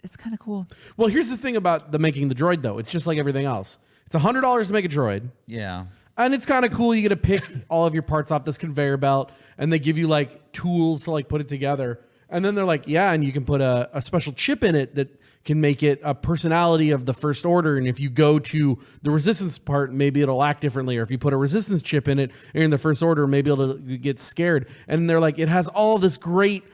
it's kind of cool. Well, here's the thing about the making the droid though. It's just like everything else. It's $100 to make a droid. Yeah. And it's kind of cool. You get to pick all of your parts off this conveyor belt, and they give you like tools to like put it together. And then they're like, yeah, and you can put a special chip in it that can make it a personality of the First Order. And if you go to the Resistance part, maybe it'll act differently. Or if you put a Resistance chip in it, and you're in the First Order, maybe it'll get scared. And they're like, it has all this great,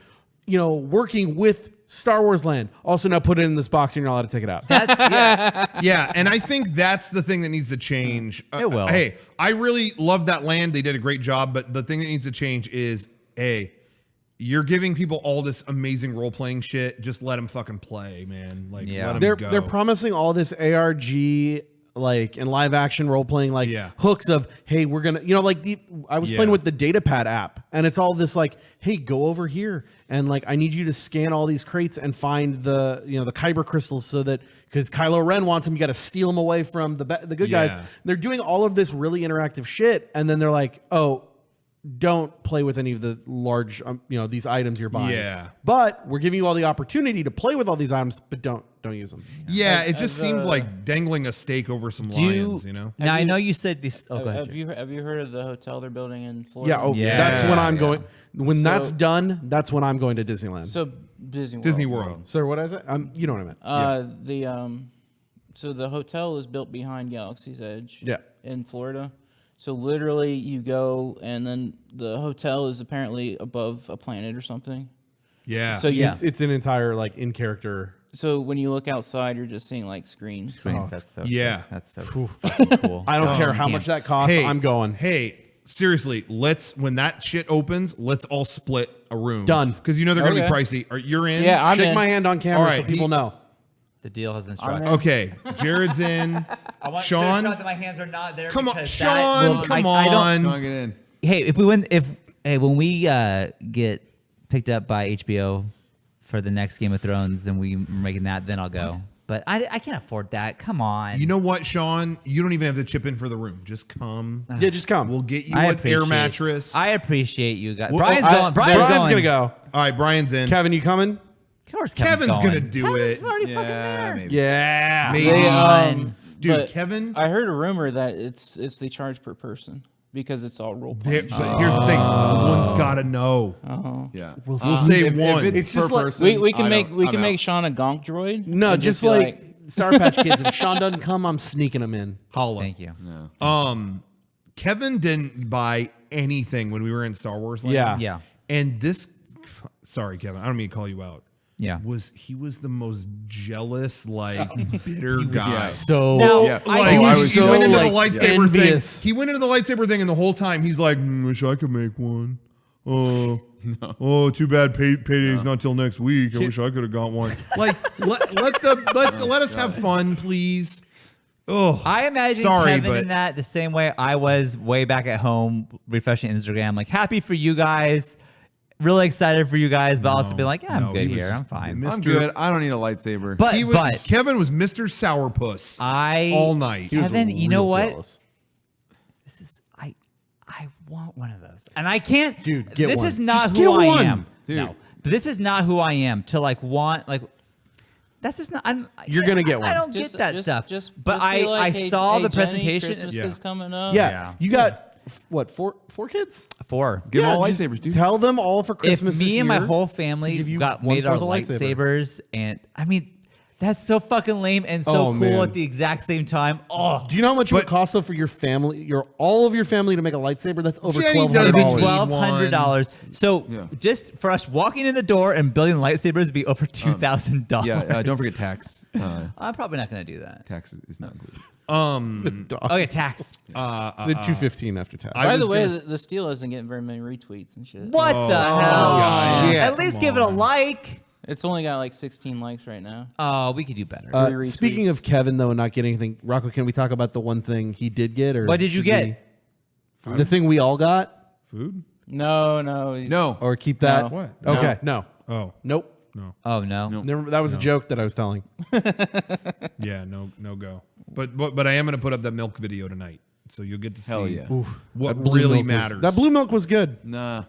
working with Star Wars Land. Also, now put it in this box, and you're not allowed to take it out. That's yeah. Yeah, and I think that's the thing that needs to change. It will. Hey, I really love that land. They did a great job, but the thing that needs to change is, hey, you're giving people all this amazing role-playing shit. Just let them fucking play, man. Like, Yeah. let them They're go. promising all this ARG and live action role playing hooks of, hey, we're gonna I was playing with the Datapad app, and it's all this like, hey, go over here and like I need you to scan all these crates and find the the kyber crystals so that because Kylo Ren wants them, you got to steal them away from the good guys. Yeah. They're doing all of this really interactive shit, and then they're like, oh, don't play with any of the large these items you're buying. Yeah. But we're giving you all the opportunity to play with all these items, but don't use them. Yeah, it just seemed like dangling a steak over some lions, Now I know you said this. Oh, go ahead. Have you heard of the hotel they're building in Florida? Yeah, Yeah. that's when I'm Yeah. going. When So- that's done, that's when I'm going to Disneyland. So Disney World. Disney World. Sir, what is it? You know what I meant. So the hotel is built behind Galaxy's Edge. Yeah. In Florida. So literally you go and then the hotel is apparently above a planet or something. Yeah. So Yeah. It's an entire like in character. So when you look outside, you're just seeing like screens. That's so Yeah. That's so fucking cool. I don't care how much that costs. I'm going. Hey, seriously, when that shit opens, let's all split a room. Done. Because you know they're gonna be Okay. pricey. You're in. Yeah, I'm Shake in. my hand on camera All right, so people know. The deal has been struck. Okay, Jared's in. I want Sean, to show that my hands are not there. come on, because Sean, that will- come I don't- on. Don't get in. Hey, if we win, when we get picked up by HBO for the next Game of Thrones and we're making that, then I'll go. But I can't afford that. Come on. You know what, Sean? You don't even have to chip in for the room. Just come. Yeah, just come. We'll get you I an air appreciate- mattress. I appreciate you guys. Well, Brian's I- going. Brian's gonna go. All right, Brian's in. Kevin, you coming? Of course, Kevin's going. gonna do Kevin's it. already fucking Yeah, there. maybe. Yeah. Maybe. They, Dude, but Kevin. I heard a rumor that it's they charge per person because it's all role playing. But here's the thing. One's gotta know. Yeah. We'll say one. It's just per like- person, We can I make don't- we I'm can out. make Sean a gonk droid. No, and just be like Sour Patch Kids. If Sean doesn't come, I'm sneaking him in. Holla. Thank you. Kevin didn't buy anything when we were in Star Wars Land. Yeah. Yeah. And this, sorry, Kevin, I don't mean to call you out. Yeah. He was the most jealous, like bitter guy. So Now, Yeah. Like, he was he so, went into like, the lightsaber envious. thing. He went into the lightsaber thing, and the whole time he's like, "Wish I could make one." Oh, too bad payday's not till next week. I wish I could have got one. Like, let us have fun, please. Oh, I imagine sorry, Kevin but in that the same way I was way back at home refreshing Instagram. Like, happy for you guys. Really excited for you guys, but also be like, yeah, I'm no, good he was here. I'm just fine. Mr. I'm good. I don't need a lightsaber. But, he was. but Kevin was Mr. Sourpuss all night. Kevin, you know real what? jealous. This is I want one of those, and I can't. Dude, get this one. is not Just who get I one. am. Dude. No, but this is not who I am to like want like. That's just not. You're gonna get one. I don't Just- get that just- stuff. just- but just be like, I hey, saw hey, the Jenny, presentation. Christmas Yeah. is coming up. Yeah. You got what? Four kids? 4. Give them all just lightsabers, dude. Tell them all for If Christmas. me this and my year whole to family give you got one made our fourth a lightsaber. lightsabers, and I mean, that's so fucking lame and so Oh, cool man. at the exact same time. Oh, Do you know how much it would But- cost though for your family, all of your family to make a lightsaber? That's over Jenny $1,200. doesn't it'd be need $1,200. So Yeah. just for us walking in the door and building lightsabers would be over $2,000. Yeah. Don't forget tax. I'm probably not gonna do that. Tax is not included. Okay, tax. It's $215 after tax. By the was way, gonna- the Steel isn't getting very many retweets and shit. What the hell? guys. At Come least give it a on. like. It's only got like 16 likes right now. Oh, we could do better. retweets. Speaking of Kevin though, and not getting anything, Rocco, can we talk about the one thing he did get? Or What did you should get? we- the thing we all got, Food? No. No. or keep that? What? Okay, no. Oh, Nope. Oh no. Never, that was a joke that I was telling. yeah, no go. But I am gonna put up that milk video tonight, so you'll get to see Hell yeah. what That blue really milk was- matters. that blue milk was good. Nah.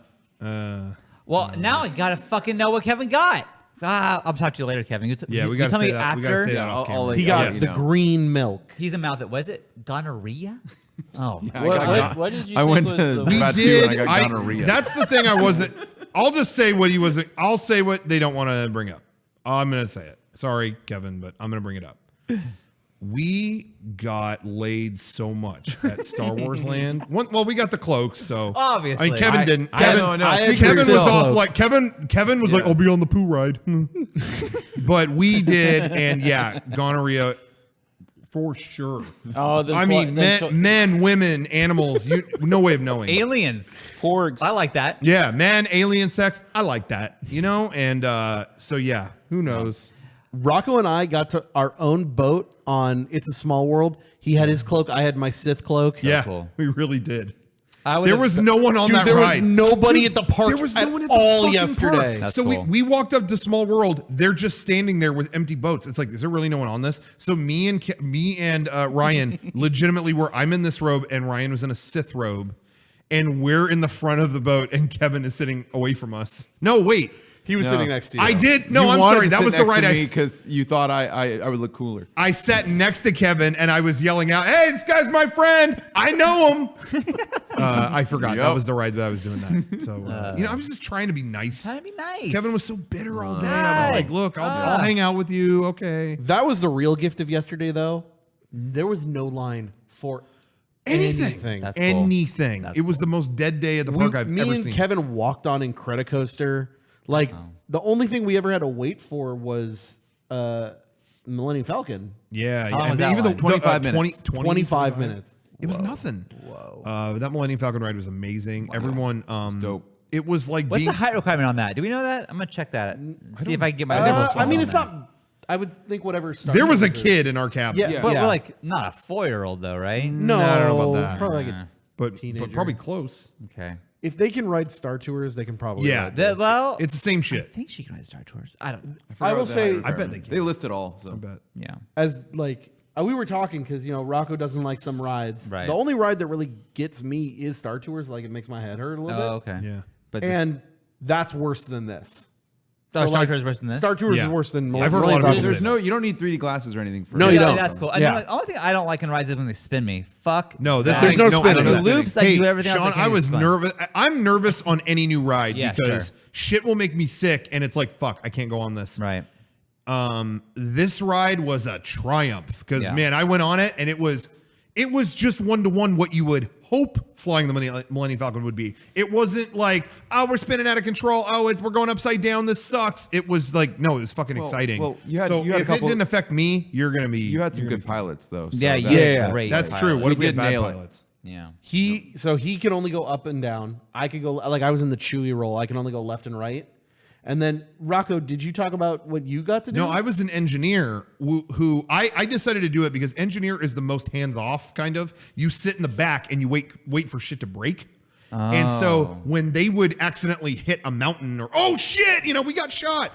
Well, now I gotta fucking know what Kevin got. I'll talk to you later, Kevin. Yeah, we you gotta tell say me that. after. We gotta say that Yeah, off I'll camera. let He you- got I'll let the you know. green milk. He's a mouth. Was it gonorrhea? Oh, What did you I think went was to the- We Tattoo did. and I got gonorrhea. That's the thing. I wasn't. I'll just say what he was. I'll say what they don't want to bring up. I'm gonna say it. Sorry, Kevin, but I'm gonna bring it up. We got laid so much at Star Wars Land. Well, we got the cloaks, so Obviously. I mean, Kevin didn't. I Kevin, know, no, I speaking Kevin of was yourself, off like Kevin was like, I'll be on the poo ride. But we did, and yeah, gonorrhea for sure. Oh, the I mean, men, women, animals. No way of knowing. aliens. porgs. I like that. Yeah, man, alien sex. I like that, and so yeah, who knows? Rocco and I got to our own boat on It's a Small World. He had his cloak. I had my Sith cloak. Yeah, cool. we really did. I would There have- was no one on Dude, that there ride. was nobody at the park There was no at one at the all fucking yesterday. park. That's So cool. we walked up to Small World. They're just standing there with empty boats. It's like, is there really no one on this? So me and Ryan legitimately were. I'm in this robe, and Ryan was in a Sith robe, and we're in the front of the boat, and Kevin is sitting away from us. No, wait. He was No. sitting next to you. I did. No, You I'm wanted sorry. to That sit was the next right. to I me because you thought I would look cooler. I sat next to Kevin and I was yelling out, "Hey, this guy's my friend. I know him." I forgot that Yep. was the ride that I was doing that. So I was just trying to be nice. Trying to be nice. Kevin was so bitter all day. I was like, "Look, I'll hang out with you, okay?" That was the real gift of yesterday, though. There was no line for anything. That's cool. Anything. That's It was the most dead day at the We- park I've me ever and seen. Kevin walked on Incredicoaster. Like the only thing we ever had to wait for was Millennium Falcon. Yeah, long yeah. was that Even line? 25 minutes. 25 minutes. It was nothing. Whoa. That Millennium Falcon ride was amazing. Everyone, dope. It was like What's being. the height requirement on that? Do we know that? I'm gonna check that. See if I can get my. levels I mean, on it's that. not. I would think whatever. Star There was a Tours is. kid in our cabin. Yeah, But we're like not a 4-year-old though, right? No, I don't know about that. Probably like a but teenager. probably close. Okay. if they can ride Star Tours, they can probably. Yeah. ride this. Well, It's the same I shit. think she can ride Star Tours. I don't. I will say, I bet they can. They list it all. So. I bet. Yeah. as like we were talking because Rocco doesn't like some rides. Right. The only ride that really gets me is Star Tours. Like it makes my head hurt a little Oh, bit. okay. Yeah. But And that's worse than this. Star Tours is worse than this. Star Tours Yeah. is worse than. I've heard a lot of Millennium people Falcon. There's no. You don't need 3D glasses or anything. For No, it. you Yeah, don't. that's cool. Yeah. The only thing I don't like in rides is when they spin me. Fuck. No, this that. thing. no No, spinning. I don't The know. loops, I Hey, do everything else I Sean, can I do was spin. nervous. I'm nervous on any new ride Yeah, because sure. shit will make me sick, and it's like, fuck, I can't go on this. Right. This ride was a triumph because Yeah. man, I went on it, and it was just 1-to-1 what you would hope flying the Millennium Falcon would be. It wasn't like, oh, we're spinning out of control. Oh, we're going upside down. This sucks. It was like, no, it was fucking exciting. well, you had so a if couple- it didn't affect me, you're gonna be. You had some you're good gonna be- pilots though. So Yeah. that- Yeah. Great. That's pilot. true. What if we We had did bad nail it. pilots? Yeah. He can only go up and down. I could go like I was in the Chewy roll. I can only go left and right. And then Rocco, did you talk about what you got to do? No, I was an engineer who I decided to do it because engineer is the most hands off kind of. You sit in the back and you wait for shit to break. And so when they would accidentally hit a mountain or oh shit, we got shot.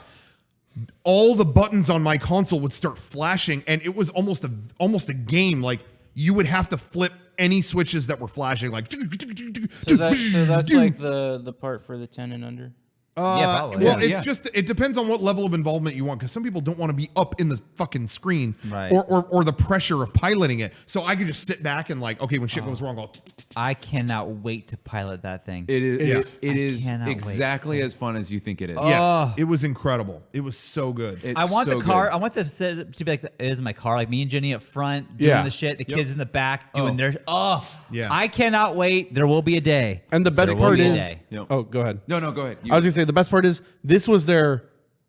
All the buttons on my console would start flashing, and it was almost a game. Like you would have to flip any switches that were flashing, like. So that's like the part for the 10 and under. Yeah, probably. Well, Yeah. it's just it depends on what level of involvement you want because some people don't want to be up in the fucking screen Right. or the pressure of piloting it. So I could just sit back and like, okay, when shit goes wrong, I'll. I cannot wait to pilot that thing. It is. Yeah. It is cannot wait. exactly as fun as you think it is. Yes, it was incredible. It was so good. It's I want so the car. good. I want the set to be like it is in my car, like me and Jenny up front doing Yeah. the shit. The kids in the back doing their. Yeah. I cannot wait. There will be a day. And the best There will part be a is, day. Yep. oh, go ahead. No, go ahead. I was gonna say the best part is this was their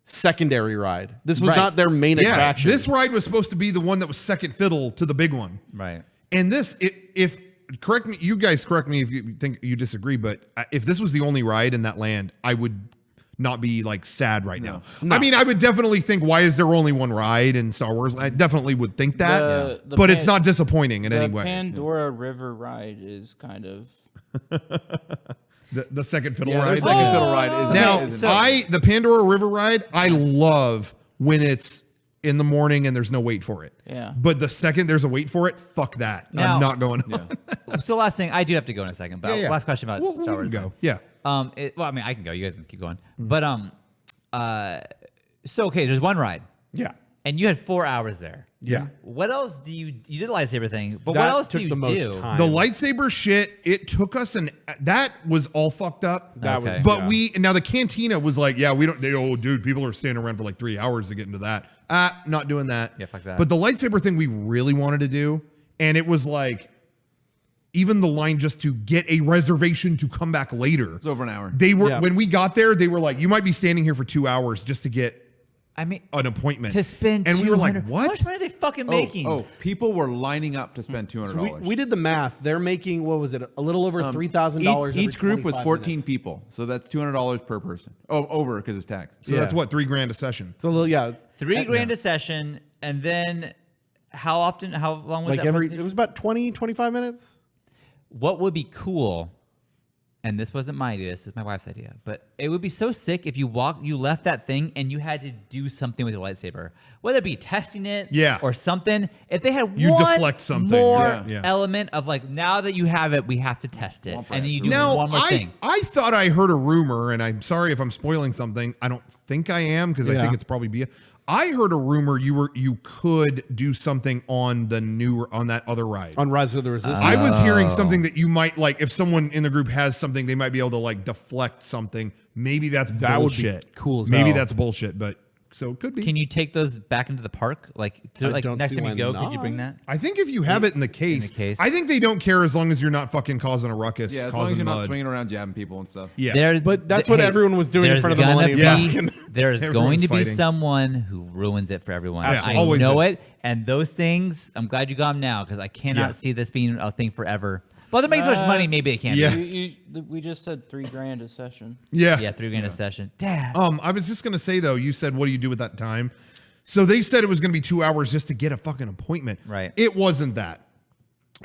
secondary ride. This was Right. not their main Yeah, attraction. this ride was supposed to be the one that was second fiddle to the big one. Right. And this, if correct me, you guys correct me if you think you disagree, but if this was the only ride in that land, I would not be like sad right now. I mean, I would definitely think, why is there only one ride in Star Wars? I definitely would think that, The but it's Pan- not disappointing in The any way. Pandora River ride is kind of. The second fiddle yeah, their ride. second fiddle ride is Now, amazing. the Pandora River ride, I love when it's in the morning and there's no wait for it. Yeah. But the second there's a wait for it, fuck that. Now- I'm not going on. So last thing, I do have to go in a second, but Yeah. last question about Well, Star Wars. we can go. Yeah. Well, I mean, I can go. You guys can keep going. But so okay, there's one ride, yeah. and you had 4 hours there. Yeah. What else do you did the lightsaber thing? But That what else took do you the most do? time. The lightsaber shit, it took us that was all fucked up. That Okay. was. But yeah. now the cantina was like, yeah, we don't, dude, people are standing around for like 3 hours to get into that. Not doing that. Yeah, fuck that. But the lightsaber thing we really wanted to do, and it was like, even the line just to get a reservation to come back later. It's over an hour. They were, Yeah. when we got there, they were like, you might be standing here for 2 hours just to get I mean, an appointment. to spend and we were like, 200 what? How much money are they fucking making? Oh, people were lining up to spend $200. we did the math. They're making what was it? A little over $3,000. Each group was 14 minutes. people, so that's $200 per person. Oh, over because it's tax. So that's what, $3,000 a session. It's a little $3,000 a session, and then how long was like that? every. presentation? It was about 20-25 minutes. What would be cool, and this wasn't my idea, this is my wife's idea, but it would be so sick if you left that thing and you had to do something with your lightsaber, whether it be testing it, Yeah. or something. If they had You one deflect something, more yeah. element of like, now that you have it, we have to test it, and then you do Now, one more thing. I thought I heard a rumor, and I'm sorry if I'm spoiling something. I don't think I am because I Yeah. think it's probably I heard a rumor you could do something on that other ride. On Rise of the Resistance. I was hearing something that you might like if someone in the group has something, they might be able to like deflect something. Maybe that's That would be bullshit. cool as Maybe hell. that's bullshit, but So it could be. Can you take those back into the park? Like, I like don't next see time you why go, could you bring not. that? I think if you have it in the case, case. I think they don't care as long as you're not fucking causing a ruckus, Yeah, as long as causing you're not mud. swinging around jabbing people and stuff. Yeah. But that's what everyone was doing in there's front of the gonna Millennium Falcon. There's going Everyone's to be fighting. someone who ruins it for everyone. Absolutely. I Always know is. it. And those things, I'm glad you got them now because I cannot Yeah. see this being a thing forever. Well, they're making so much money, maybe they can't. Yeah. We just said $3,000 a session. Yeah. Yeah, $3,000 a session. Dad. I was just gonna say though, you said what do you do with that time? So they said it was gonna be 2 hours just to get a fucking appointment. Right. It wasn't that.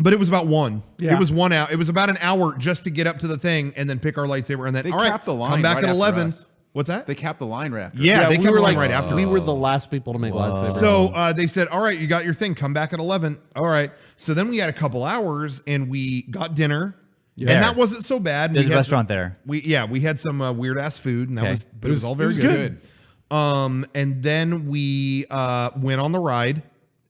But it was about one. Yeah. It was 1 hour. It was about an hour just to get up to the thing and then pick our lightsaber and then They all right, capped the line come back right at after 11. us. What's that? They capped the line right after. Yeah, they we kept were the line like right after we us. were the last people to make lightsabers. So they said, all right, you got your thing. Come back at 11. All right. So then we had a couple hours and we got dinner. Yeah. And that wasn't so bad. There's We a had restaurant some- there. We had some weird ass food and that Okay. was, but it was all very good. And then we went on the ride.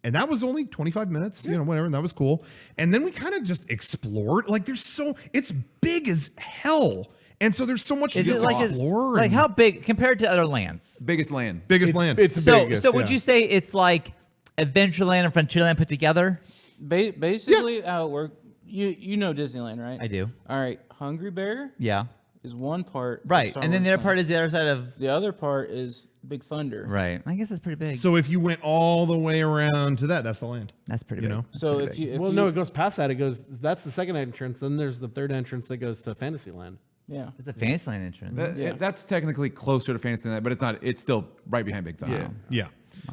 And that was only 25 minutes, whatever. And that was cool. And then we kind of just explored. Like it's big as hell. And so there's so much to Is it just like, explore. like and how big compared to other lands? Biggest land. biggest land. It's the So, biggest, so would yeah. you say it's like Adventureland and Frontierland put together? Basically, how it worked. You know Disneyland, right? I do. All right, Hungry Bear Yeah. is one part. of Right. Star And then Wars the other land. part is the other side of. The other part is Big Thunder. Right. I guess that's pretty big. So if you went all the way around to that's the land. That's pretty You big. know? So if you, Well, no, it goes past that. It goes. That's the second entrance. Then there's the third entrance that goes to Fantasyland. yeah. It's a Fantasyland entrance. Yeah. That's technically closer to Fantasyland, but it's not. It's still right behind Big Thunder. Yeah.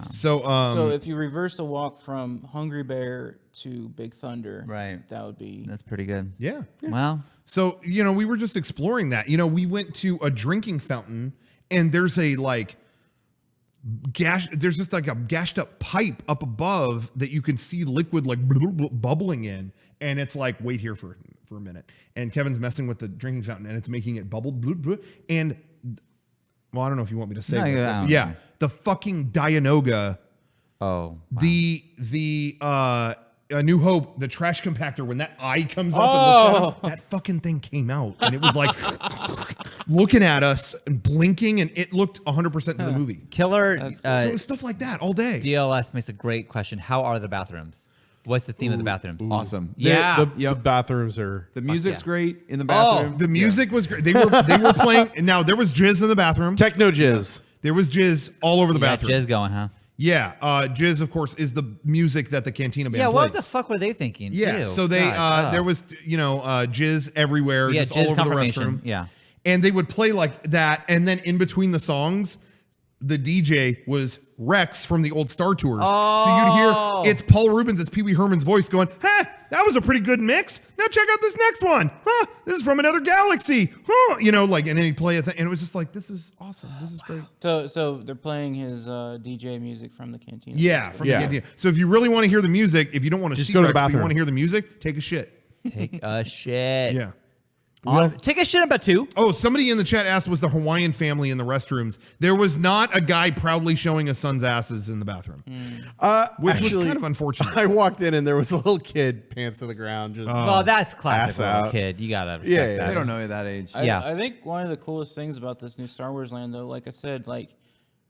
So So if you reverse the walk from Hungry Bear to Big Thunder, Right. that would be. That's pretty good. yeah. Well, So, we were just exploring that. We went to a drinking fountain and there's a there's just like a gashed up pipe up above that you can see liquid like bubbling in. And it's like, wait here for a minute. And Kevin's messing with the drinking fountain and it's making it bubble. And well, I don't know if you want me to say, No, but, I don't yeah, know. the fucking Dianoga, wow. the A New Hope, the trash compactor, when that eye comes up and looks at him, that fucking thing came out and it was like looking at us and blinking and it looked 100% to the movie. Killer So it was stuff like that all day. DLS makes a great question. How are the bathrooms? What's the theme of the bathrooms? Awesome. Yeah. The bathrooms are. The music's yeah. great in the bathroom. The music was great. They were playing. Now there was jizz in the bathroom. Techno jizz. There was jizz all over the You got bathroom. jizz going, huh? Yeah, jizz of course is the music that the Cantina band Yeah, plays. what the fuck were they thinking? Yeah, Ew, so they God, there was jizz everywhere, Yeah, just jizz all over the confirmation, restroom. yeah. And they would play like that, and then in between the songs, the DJ was Rex from the old Star Tours. So you'd hear it's Paul Rubens, it's Pee Wee Herman's voice going, "Huh, that was a pretty good mix. Now check out this next one. Huh, this is from another galaxy. Huh," and then he'd play a thing, and it was just like, this is awesome. This is great. So they're playing his DJ music from the Cantina. Yeah, from Yeah. the Cantina. So if you really want to hear the music, if you don't want to Just see go to the Rex, but you bathroom. want to hear the music, take a shit. Take a shit. Yeah. Take a shit about two. Oh, somebody in the chat asked, was the Hawaiian family in the restrooms? There was not a guy proudly showing his son's asses in the bathroom, which was kind of unfortunate. I walked in and there was a little kid, pants to the ground, just Well, that's classic ass little out. kid. You gotta respect Yeah, that. They don't know at that age. Yeah. I think one of the coolest things about this new Star Wars land, though, like I said, like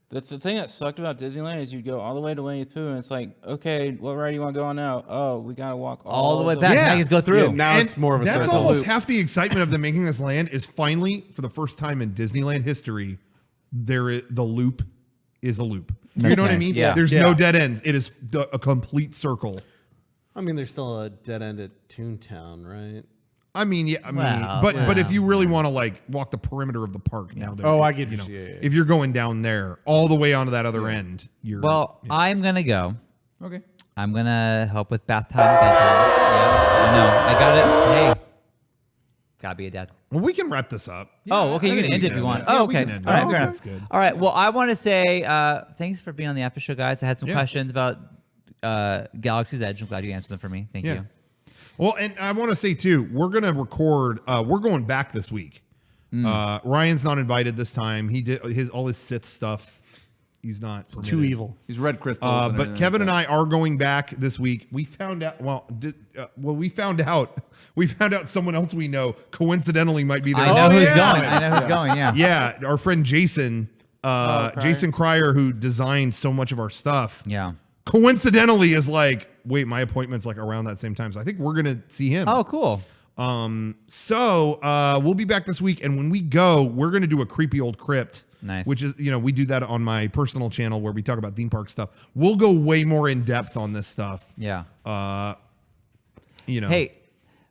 the thing that sucked about Disneyland is you'd go all the way to Winnie the Pooh, and it's like, okay, what ride do you want to go on now? Oh, we gotta walk All the way back. Now you just go through. Yeah, now And it's more of a that's circle. almost half the excitement of them making this land is finally, for the first time in Disneyland history, the loop is a loop. You know what I nice. mean? Yeah. There's Yeah. no dead ends. It is a complete circle. I mean, there's still a dead end at Toontown, right? I mean, yeah, Well, but if you really want to like walk the perimeter of the park now, there, Oh, I get you you. know, Yeah, yeah. if you're going down there all the way onto that other end, you're Well, I'm gonna go. Okay. I'm gonna help with bath time, bedtime. Yeah. No, I got it. Hey, gotta be a dad. well, we can wrap this up. Oh, okay. I You think can we end can it if you end want. it. Oh, Yeah, we okay. can end it. All right, Okay, fair enough. that's good. All right. Well, I want to say thanks for being on the after show, guys. I had some Yeah. questions about Galaxy's Edge. I'm glad you answered them for me. Thank Yeah. you. Well, and I want to say too, we're gonna record. We're going back this week. Ryan's not invited this time. He did all his Sith stuff. He's not Too permitted. evil. He's red crystals. and But everything Kevin like and that. I are going back this week. We found out. We found out someone else we know coincidentally might be there. I know who's yeah. going. I know who's going. Yeah. Yeah, our friend Jason Cryer. Jason Cryer, who designed so much of our stuff, Yeah. coincidentally is like, wait, my appointment's like around that same time. So I think we're going to see him. Oh, cool. So we'll be back this week. And when we go, we're going to do a creepy old crypt. Nice. Which is, we do that on my personal channel where we talk about theme park stuff. We'll go way more in depth on this stuff. Yeah. Hey,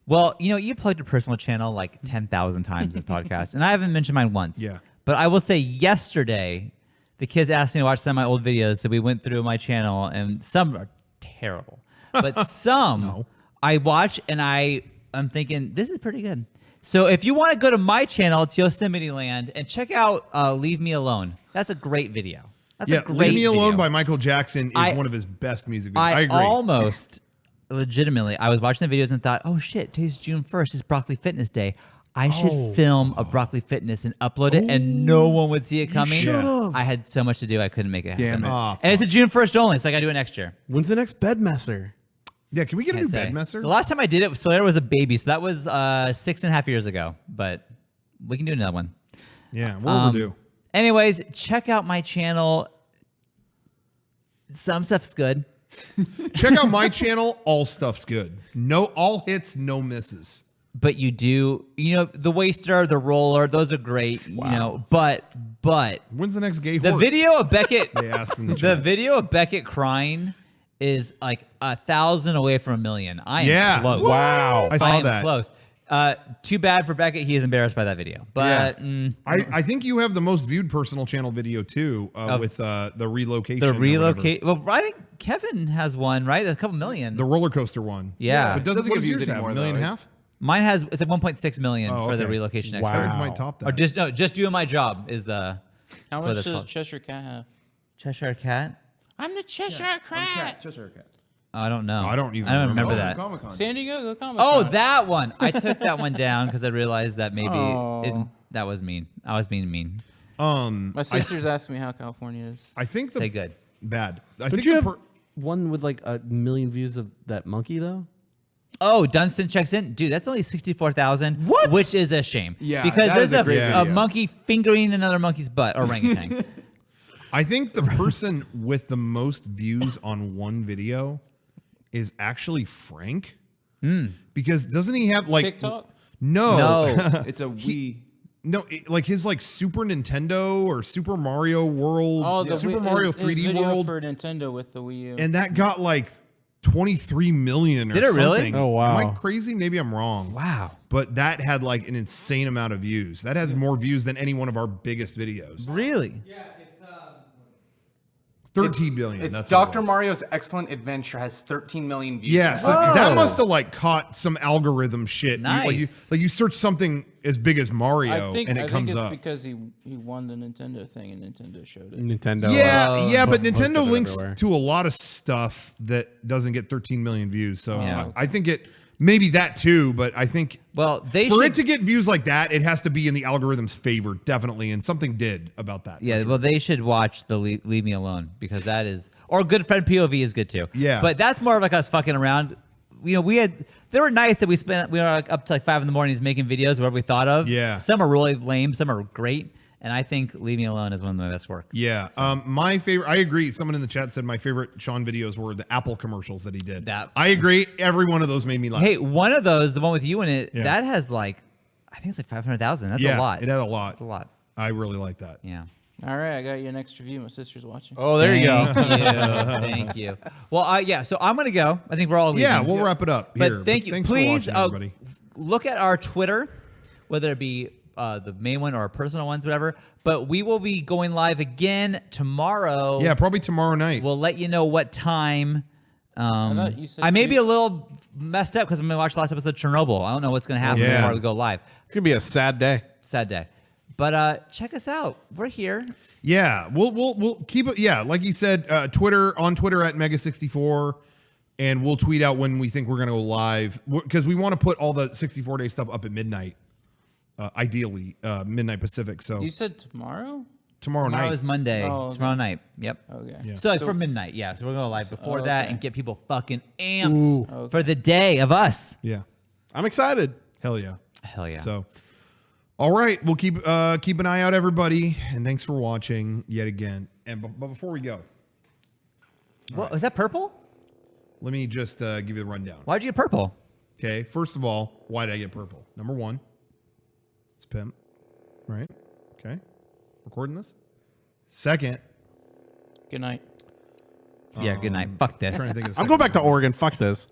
well, you plugged your personal channel like 10,000 times in this podcast, and I haven't mentioned mine once. Yeah. But I will say yesterday, the kids asked me to watch some of my old videos, so we went through my channel, and some are terrible. But some I watch, and I'm thinking, this is pretty good. So if you want to go to my channel, it's Yosemite Land, and check out Leave Me Alone. That's a great video. That's a great Leave Me Alone video. by Michael Jackson is one of his best music videos. I agree. Almost legitimately, I was watching the videos and thought, oh shit, today's June 1st is Broccoli Fitness Day. I should film a Broccoli Fitness and upload it, and no one would see it coming. should've. I had so much to do, I couldn't make it happen. Damn it. Oh, And it's a June 1st only, so I got to do it next year. When's the next Bedmesser? yeah, can we get a new Can't say. bed messer? The last time I did it, Solaire was a baby, so that was 6.5 years ago. But we can do another one. Yeah, we're overdue. Anyways, check out my channel. Some stuff's good. Check out my channel. All stuff's good. No, all hits, no misses. But you do, the waster, the roller, those are great, but When's the next gay the horse? video of Beckett, They asked in the the chat. video of Beckett crying is like 1,000 away from 1,000,000. I am Yeah. close. Wow. I saw I am that. close. Too bad for Beckett. He is embarrassed by that video. But I think you have the most viewed personal channel video too, with the relocation. the or whatever. relocate. Well, I think Kevin has one, right? There's a couple million. The roller coaster one. Yeah. But doesn't Doesn't what get does views yours have? anymore, $1.5 million? though. Mine has it's like 1.6 million Oh, for the okay. relocation Wow. expert. Kevin's might top that. Or just doing my job is the How what much it's does called. Cheshire Cat have? Cheshire Cat. I'm the Cheshire Cat. Cheshire Cat. I don't know. I don't even remember remember. that. Comic-Con. San Diego Comic Oh, that one. I took that one down because I realized that maybe Oh. that was mean. I was being mean. My sister's asked me how California is. I think the Say good. bad. I Don't think you the have one with like 1,000,000 views of that monkey though? Oh, Dunstan checks in. Dude, that's only 64,000. What? Which is a shame. Yeah, Because that is there's a great a video. monkey fingering another monkey's butt. Orangutan. I think the person with the most views on one video is actually Frank. Because doesn't he have like TikTok? No. No. It's a Wii. No, like his like Super Nintendo or Super Mario World, Oh, the Super Wii- Mario his 3D video World, for Nintendo with the Wii U. and that got like 23 million or Did it really? something. Oh, wow. Am I crazy? Maybe I'm wrong. Wow. But that had like an insane amount of views. That has more views than any one of our biggest videos. Really? 13 billion. It's that's what it Dr. was. Mario's Excellent Adventure has 13 million views. Yeah, so Whoa. that must have like caught some algorithm shit. Nice. Like you search something as big as Mario I think and it comes it's up. because he won the Nintendo thing and Nintendo showed it. Nintendo. Yeah, but posted Nintendo it links everywhere. to a lot of stuff that doesn't get 13 million views. So Yeah. I think it maybe that too, but I think Well, they for should. it to get views like that, it has to be in the algorithm's favor, definitely, and something did about that. for Yeah, sure. well, they should watch the Leave Me Alone because that is, or Good Friend POV is good too. Yeah. but that's more of like us fucking around. There were nights that we were like up to like 5 a.m. making videos, whatever we thought of. Yeah. some are really lame, some are great, and I think Leave Me Alone is one of my best work. Yeah. My favorite, I agree. Someone in the chat said my favorite Sean videos were the Apple commercials that he did. I agree. Every one of those made me laugh. Hey, one of those, the one with you in it, Yeah. that has like, I think it's like 500,000. That's yeah, a lot. It had a lot. That's a lot. I really like that. Yeah. All right, I got you an extra view. My sister's watching. Oh, there you go. Thank you. Thank you. Well, yeah. So I'm gonna go. I think we're all leaving. Yeah, we'll wrap it up But here. thank you. Thanks Please for watching, everybody. look at our Twitter, whether it be the main one or our personal ones, whatever. But we will be going live again tomorrow. Yeah, probably tomorrow night. We'll let you know what time. thought you said I may two- be a little messed up because I'm gonna watch the last episode of Chernobyl. I don't know what's gonna happen Yeah. before we go live. It's gonna be a sad day. Sad day. But check us out. We're here. Yeah, we'll keep it. Yeah, like you said, on Twitter at Mega64, and we'll tweet out when we think we're gonna go live because we want to put all the 64-day stuff up at midnight, ideally midnight Pacific. So You said tomorrow? tomorrow Tomorrow night. is Monday. Oh, okay. Tomorrow night. Yep. Okay. Yeah. So, like for midnight, yeah. So we're gonna go live before that okay. and get people fucking amped for the day of us. Yeah, I'm excited. hell yeah. Hell yeah. So, All right, we'll keep an eye out, everybody, and thanks for watching yet again. And but before we go, What was that purple? let me just give you the rundown. Why'd you get purple? Okay, first of all, why did I get purple? Number one, it's pimp, right? Okay, recording this. Second, Good night. Yeah, good night. Fuck this. trying to think of the I'm second going back to one. Oregon. Fuck this.